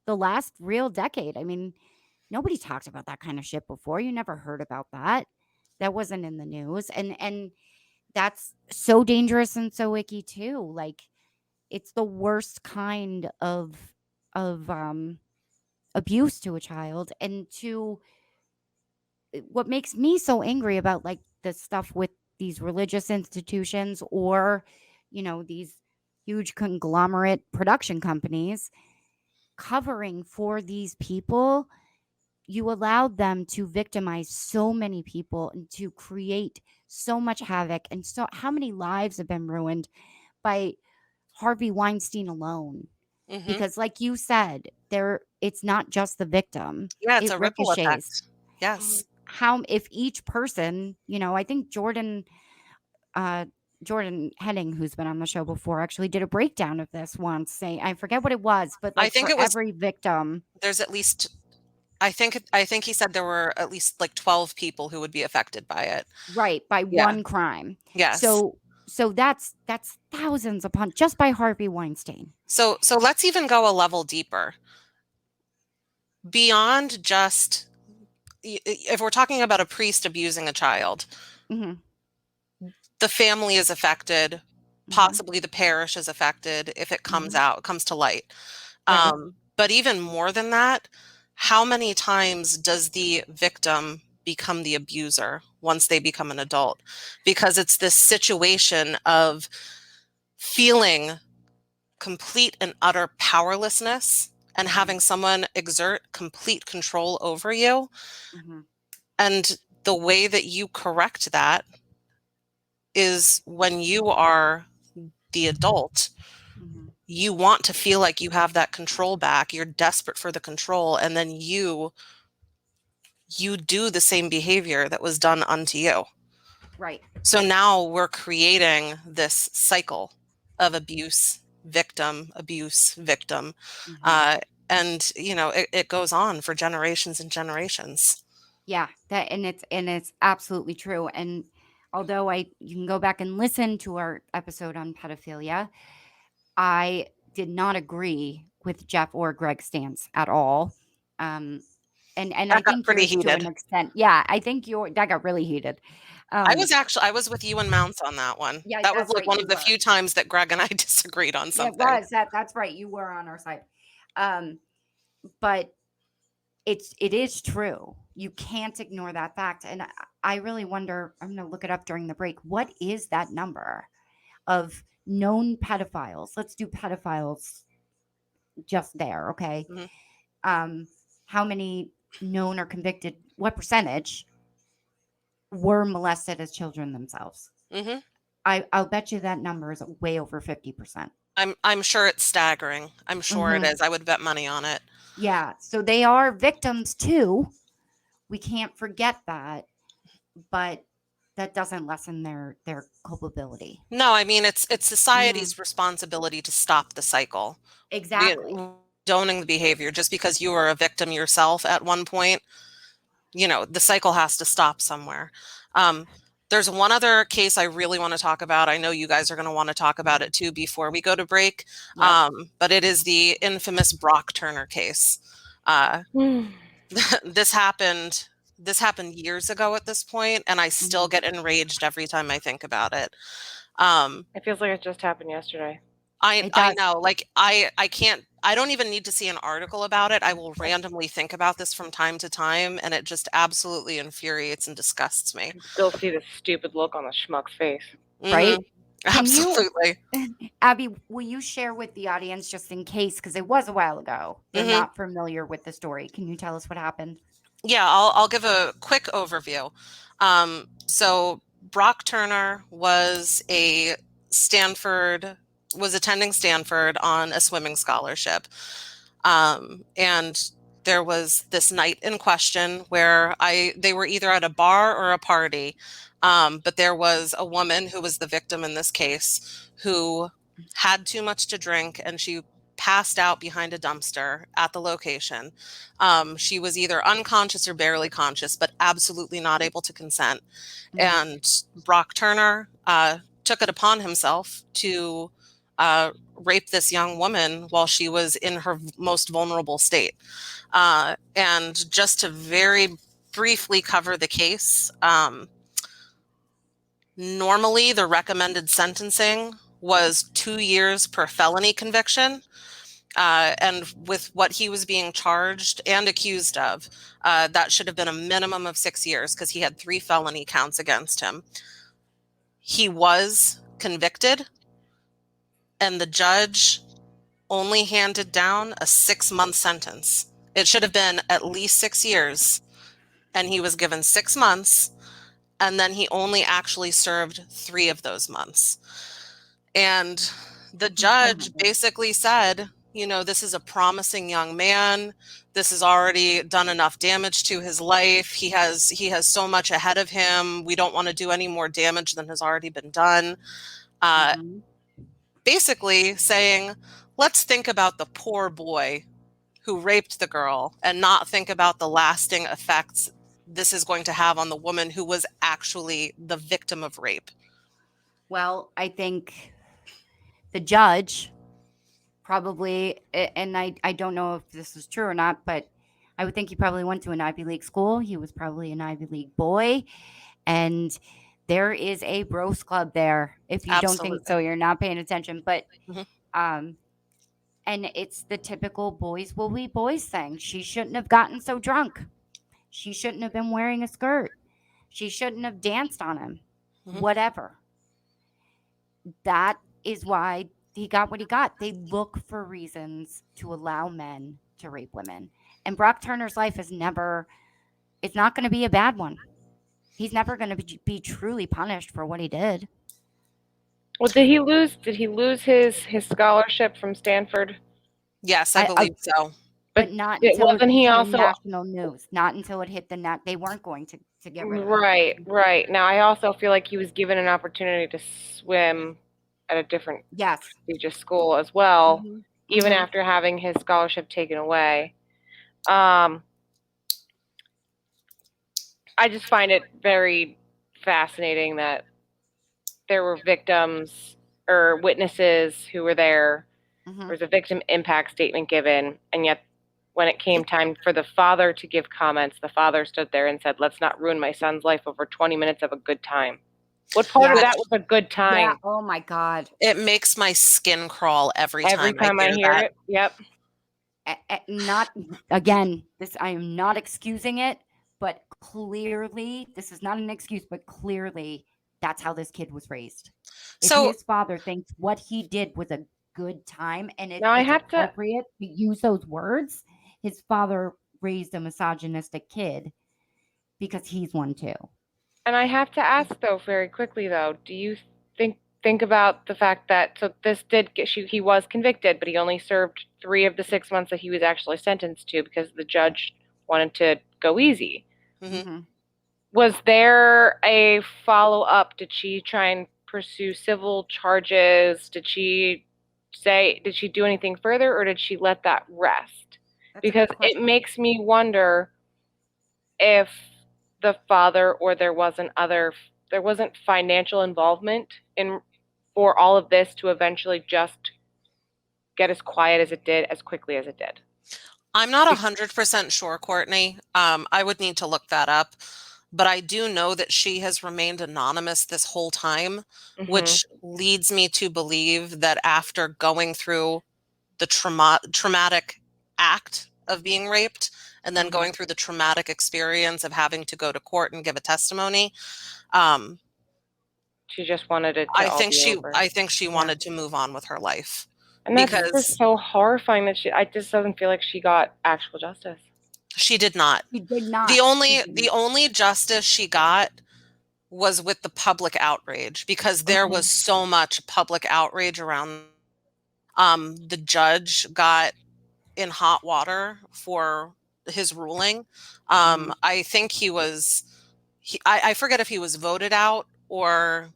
the last real decade. I mean, nobody talked about that kind of shit before. You never heard about that. That wasn't in the news. And that's so dangerous and so icky too. Like, it's the worst kind of abuse to a child. And to what makes me so angry about like the stuff with these religious institutions, or, you know, these huge conglomerate production companies covering for these people, you allowed them to victimize so many people and to create so much havoc. And so how many lives have been ruined by Harvey Weinstein alone? Mm-hmm. Because like you said, it's not just the victim. Yeah, it's a ripple effect. Yes. If each person, you know, I think Jordan Henning, who's been on the show before, actually did a breakdown of this once, saying, I forget what it was, but like, I think it was every victim. There's at least, I think he said there were at least like 12 people who would be affected by it. Right, by one crime. Yes. So that's thousands upon just by Harvey Weinstein. So let's even go a level deeper. Beyond just, if we're talking about a priest abusing a child, mm-hmm. the family is affected, possibly the parish is affected if it comes to light. Right. But even more than that, how many times does the victim become the abuser once they become an adult? Because it's this situation of feeling complete and utter powerlessness and having someone exert complete control over you. And the way that you correct that is when you are the adult, you want to feel like you have that control back. You're desperate for the control. And then you do the same behavior that was done unto you. Right. So now we're creating this cycle of abuse, victim. And it goes on for generations and generations. Yeah, it's absolutely true. And although you can go back and listen to our episode on pedophilia, I did not agree with Jeff or Greg's stance at all. And I think pretty yours to heated. an extent. Yeah, I think that got really heated. I was with you and Mounts on that one. Yeah, that was that's like right, one you of the were. few times that Greg and I disagreed on something. It was that's right. You were on our side. But it is true. You can't ignore that fact. And I really wonder, I'm going to look it up during the break. What is that number of known pedophiles? Let's do pedophiles just there. Okay. How many known or convicted, what percentage were molested as children themselves? I'll bet you that number is way over 50%. I'm sure it's staggering. I'm sure it is. I would bet money on it. Yeah. So they are victims too. We can't forget that, but that doesn't lessen their culpability. No, I mean, it's society's responsibility to stop the cycle. Exactly. Condoning the behavior just because you were a victim yourself at one point, the cycle has to stop somewhere. There's one other case I really want to talk about. I know you guys are going to want to talk about it too before we go to break. But it is the infamous Brock Turner case. This happened years ago at this point, and I still get enraged every time I think about it. It feels like it just happened yesterday. I know, like I don't even need to see an article about it. I will randomly think about this from time to time, and it just absolutely infuriates and disgusts me. Still see the stupid look on the schmuck's face. Right? Absolutely. Abby, will you share with the audience just in case, because it was a while ago, they're not familiar with the story. Can you tell us what happened? Yeah, I'll give a quick overview. So Brock Turner was attending Stanford on a swimming scholarship. And there was this night in question where they were either at a bar or a party. But there was a woman who was the victim in this case who had too much to drink, and she passed out behind a dumpster at the location. She was either unconscious or barely conscious, but absolutely not able to consent. And Brock Turner took it upon himself to rape this young woman while she was in her most vulnerable state. And just to very briefly cover the case, normally the recommended sentencing was 2 years per felony conviction. And with what he was being charged and accused of, that should have been a minimum of 6 years because he had 3 felony counts against him. He was convicted, and the judge only handed down a 6-month sentence. It should have been at least 6 years, and he was given 6 months, and then he only actually served 3 of those months. And the judge basically said, this is a promising young man. This has already done enough damage to his life. He has so much ahead of him. We don't want to do any more damage than has already been done. Basically saying, let's think about the poor boy who raped the girl and not think about the lasting effects this is going to have on the woman who was actually the victim of rape. Well, I think the judge probably, and I don't know if this is true or not, but I would think he probably went to an Ivy League school. He was probably an Ivy League boy. And There is a bros club there. If you don't think so, you're not paying attention. But and it's the typical boys will be boys thing. She shouldn't have gotten so drunk. She shouldn't have been wearing a skirt. She shouldn't have danced on him. Whatever. That is why he got what he got. They look for reasons to allow men to rape women. And Brock Turner's life is never, it's not going to be a bad one. He's never going to be truly punished for what he did. Well, did he lose his scholarship from Stanford? Yes, I believe so. But not until wasn't he also national news. Not until it hit the net. They weren't going to get rid of him. Right. Now, I also feel like he was given an opportunity to swim at a different prestigious school as well, even after having his scholarship taken away. I just find it very fascinating that there were victims or witnesses who were there. There was a victim impact statement given, and yet when it came time for the father to give comments, the father stood there and said, "Let's not ruin my son's life over 20 minutes of a good time." What part of that was a good time? Yeah. Oh my God. It makes my skin crawl every time I hear that. it. Yep. Not again, I am not excusing it, but clearly, this is not an excuse, but clearly that's how this kid was raised. If his father thinks what he did was a good time and it's appropriate to use those words, his father raised a misogynistic kid because he's one too. And I have to ask though, very quickly though, do you think about the fact that he was convicted, but he only served 3 of the 6 months that he was actually sentenced to because the judge wanted to go easy. Was there a follow-up? Did she try and pursue civil charges? Did she do anything further, or did she let that rest? Because it makes me wonder if the father or there wasn't financial involvement for all of this to eventually just get as quiet as it did, as quickly as it did. I'm not 100% sure, Courtney. I would need to look that up. But I do know that she has remained anonymous this whole time, which leads me to believe that after going through the traumatic act of being raped and then going through the traumatic experience of having to go to court and give a testimony, she just wanted it to I think she wanted to move on with her life. And that's just so horrifying that I just doesn't feel like she got actual justice. She did not. She did not. The only justice she got was with the public outrage, because there was so much public outrage around. The judge got in hot water for his ruling. I think I forget if he was voted out or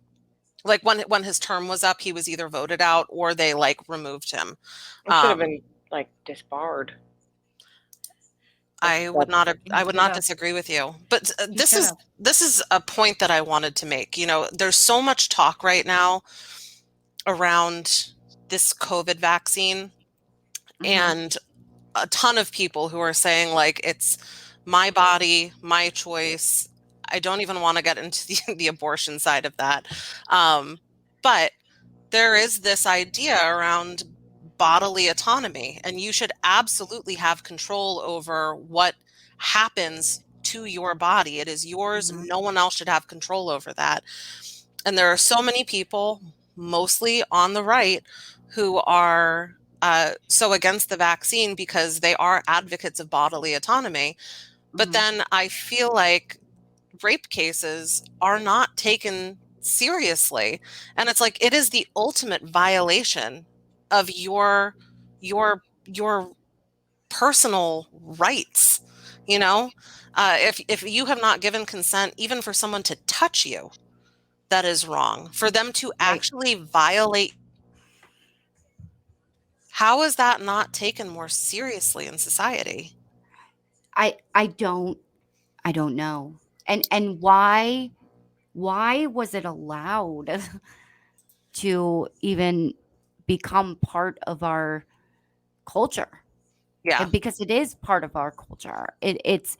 like when his term was up, he was either voted out or they removed him. He should have been disbarred. I would not disagree with you, but this is a point that I wanted to make. There's so much talk right now around this COVID vaccine, and a ton of people who are saying it's my body, my choice. I don't even want to get into the abortion side of that, but there is this idea around bodily autonomy, and you should absolutely have control over what happens to your body. It is yours. No one else should have control over that. And there are so many people, mostly on the right, who are so against the vaccine because they are advocates of bodily autonomy. But then I feel like rape cases are not taken seriously. And it's it is the ultimate violation of your personal rights. If you have not given consent even for someone to touch you, that is wrong. For them to actually violate, how is that not taken more seriously in society? I don't know. And why was it allowed to even become part of our culture? Yeah. Because it is part of our culture. It's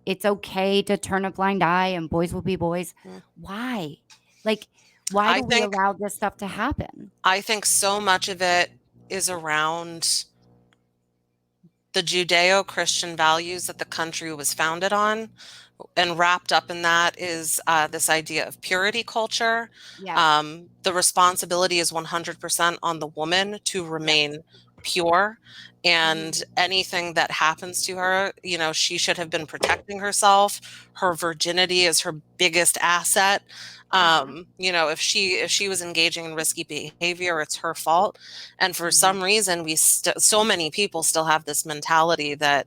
it's okay to turn a blind eye and boys will be boys. Why? Like, why do we allow this stuff to happen? I think so much of it is around the Judeo-Christian values that the country was founded on. And wrapped up in that is this idea of purity culture. Yeah. The responsibility is 100% on the woman to remain pure. And anything that happens to her, you know, she should have been protecting herself. Her virginity is her biggest asset. You know, if she was engaging in risky behavior, it's her fault. And for some reason, so many people still have this mentality that,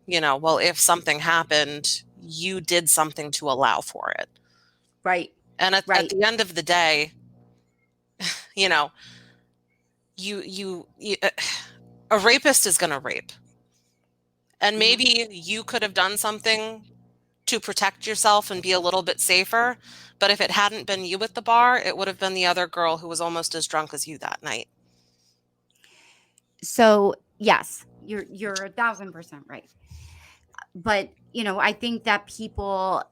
you know, well, if something happened, you did something to allow for it. Right. And at the end of the day, you know, you a rapist is going to rape. And maybe you could have done something to protect yourself and be a little bit safer. But if it hadn't been you at the bar, it would have been the other girl who was almost as drunk as you that night. So, yes, you're 1,000% right. But, you know, I think that people,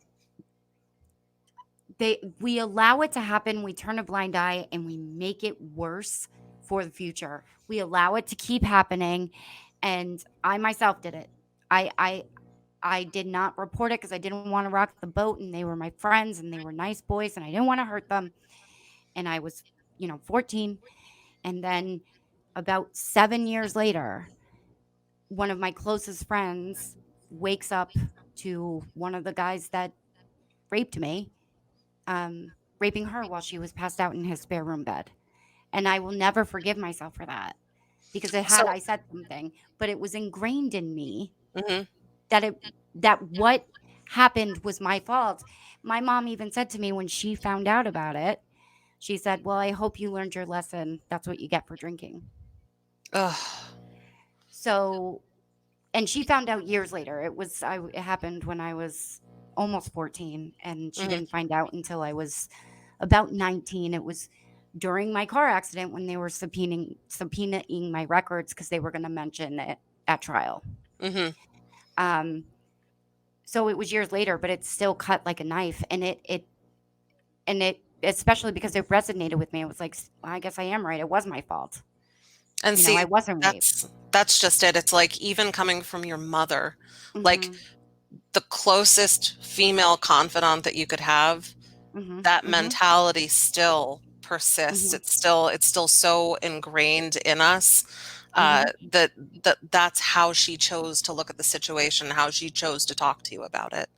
we allow it to happen. We turn a blind eye and we make it worse for the future. We allow it to keep happening. And I myself did it. I did not report it because I didn't want to rock the boat, and they were my friends and they were nice boys and I didn't want to hurt them. And I was, you know, 14. And then about 7 years later, one of my closest friends wakes up to one of the guys that raped me, raping her while she was passed out in his spare room bed. And I will never forgive myself for that, because I said something, but it was ingrained in me that what happened was my fault. My mom even said to me when she found out about it, she said, well, I hope you learned your lesson. That's what you get for drinking. Ugh. So, and she found out years later. It happened when I was almost 14, and she didn't find out until I was about 19. It was during my car accident when they were subpoenaing my records because they were going to mention it at trial. So it was years later, but it still cut like a knife, and it especially because it resonated with me. It was like, well, I guess I am right. It was my fault. And see, I wasn't raped. That's just it. It's like, even coming from your mother, like the closest female confidant that you could have, that mentality still persists. It's still so ingrained in us that's how she chose to look at the situation, how she chose to talk to you about it.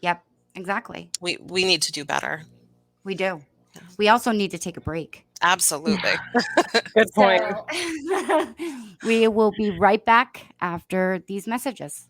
Yep, exactly. We need to do better. We do. We also need to take a break. Absolutely. Good point. So, we will be right back after these messages.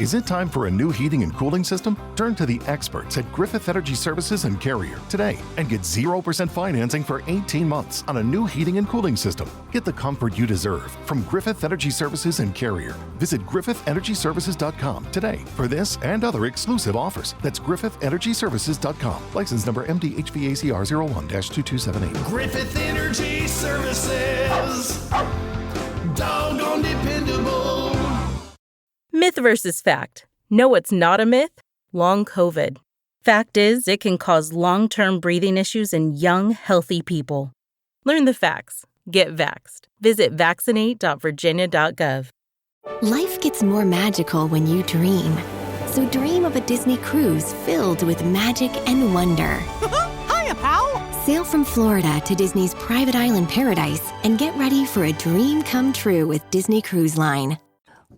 Is it time for a new heating and cooling system? Turn to the experts at Griffith Energy Services and Carrier today and get 0% financing for 18 months on a new heating and cooling system. Get the comfort you deserve from Griffith Energy Services and Carrier. Visit griffithenergyservices.com today for this and other exclusive offers. That's griffithenergyservices.com. License number MDHVACR 01-2278. Griffith Energy Services. Doggone dependable. Myth versus fact. Know what's not a myth? Long COVID. Fact is, it can cause long-term breathing issues in young, healthy people. Learn the facts. Get vaxxed. Visit vaccinate.virginia.gov. Life gets more magical when you dream. So dream of a Disney cruise filled with magic and wonder. Hiya, pal! Sail from Florida to Disney's private island paradise and get ready for a dream come true with Disney Cruise Line.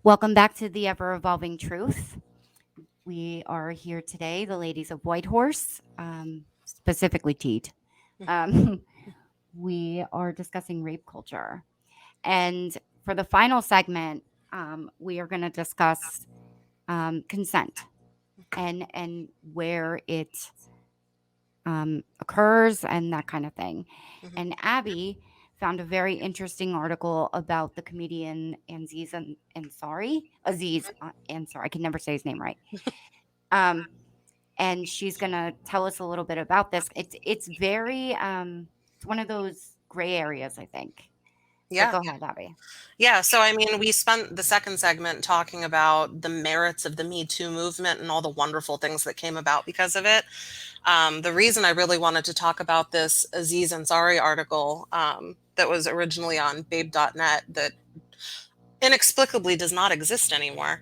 Welcome back to the Ever Evolving Truth. We are here today, the ladies of Whitehorse, specifically Teat. We are discussing rape culture. And for the final segment, we are going to discuss consent and where it occurs and that kind of thing. And Abby found a very interesting article about the comedian Aziz Ansari. I can never say his name right. And she's going to tell us a little bit about this. It's very, it's one of those gray areas, I think. Yeah. Go ahead, Abby. Yeah. So, I mean, we spent the second segment talking about the merits of the Me Too movement and all the wonderful things that came about because of it. The reason I really wanted to talk about this Aziz Ansari article that was originally on babe.net that inexplicably does not exist anymore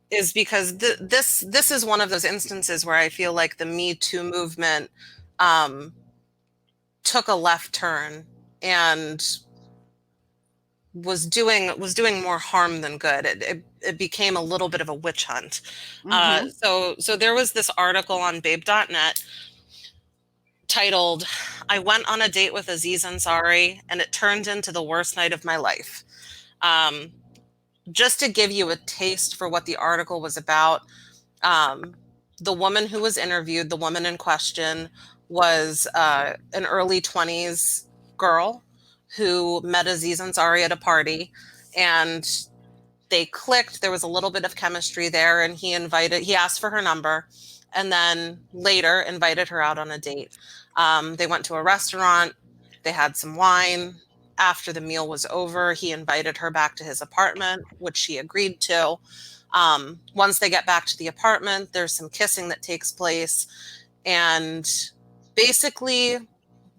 is because this is one of those instances where I feel like the Me Too movement took a left turn and was doing more harm than good. It became a little bit of a witch hunt. So there was this article on babe.net titled, "I went on a date with Aziz Ansari and it turned into the worst night of my life." Just to give you a taste for what the article was about, the woman who was interviewed, the woman in question, was an early 20s girl who met Aziz Ansari at a party, and they clicked. There was a little bit of chemistry there, and he asked for her number, and then later invited her out on a date. They went to a restaurant. They had some wine. After the meal was over, he invited her back to his apartment, which she agreed to. Once they get back to the apartment, there's some kissing that takes place. And basically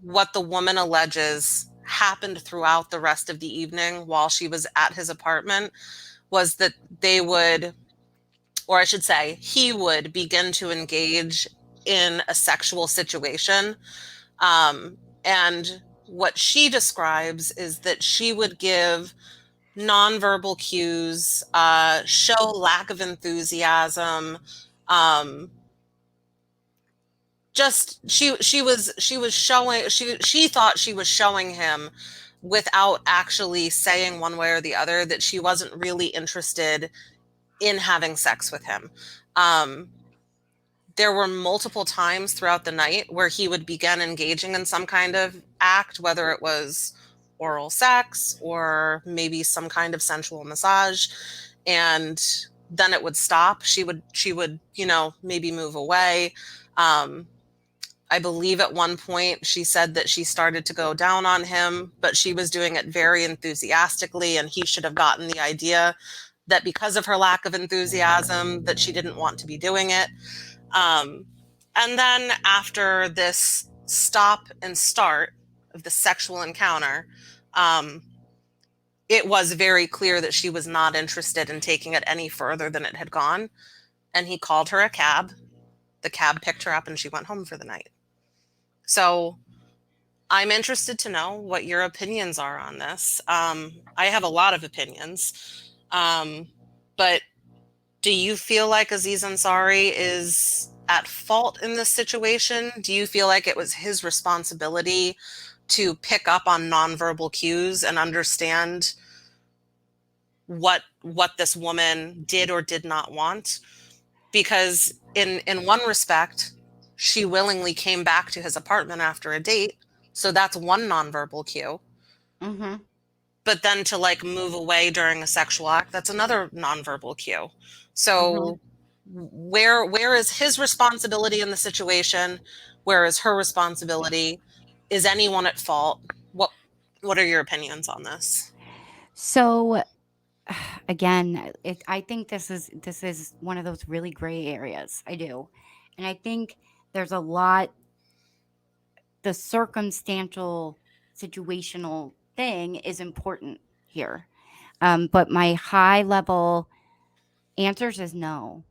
what the woman alleges happened throughout the rest of the evening while she was at his apartment was that they would, or I should say, he would begin to engage in a sexual situation. And what she describes is that she would give nonverbal cues, show lack of enthusiasm, just she thought she was showing him without actually saying one way or the other that she wasn't really interested in having sex with him. There were multiple times throughout the night where he would begin engaging in some kind of act, whether it was oral sex or maybe some kind of sensual massage, and then it would stop. She would, maybe move away. I believe at one point she said that she started to go down on him, but she was doing it very enthusiastically, and he should have gotten the idea that because of her lack of enthusiasm that she didn't want to be doing it. And then after this stop and start of the sexual encounter, it was very clear that she was not interested in taking it any further than it had gone. And he called her a cab. The cab picked her up and she went home for the night. So I'm interested to know what your opinions are on this. I have a lot of opinions. But do you feel like Aziz Ansari is at fault in this situation? Do you feel like it was his responsibility to pick up on nonverbal cues and understand what this woman did or did not want? Because in one respect, she willingly came back to his apartment after a date. So that's one nonverbal cue. Mm-hmm. But then to move away during a sexual act, that's another nonverbal cue. So where is his responsibility in the situation? Where is her responsibility? Is anyone at fault? What are your opinions on this? So again, I think this is one of those really gray areas. I do. And I think there's a lot, the circumstantial, situational thing is important here. But my high level answers is no.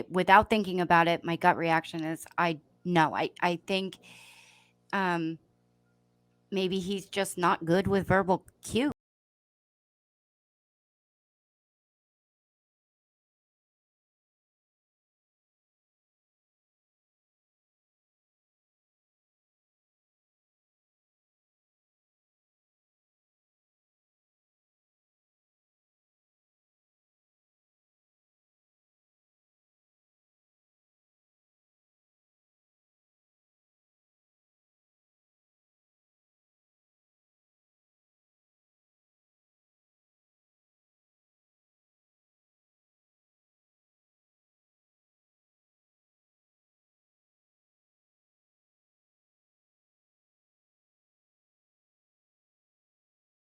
Without thinking about it, my gut reaction is no. I think maybe he's just not good with verbal cues.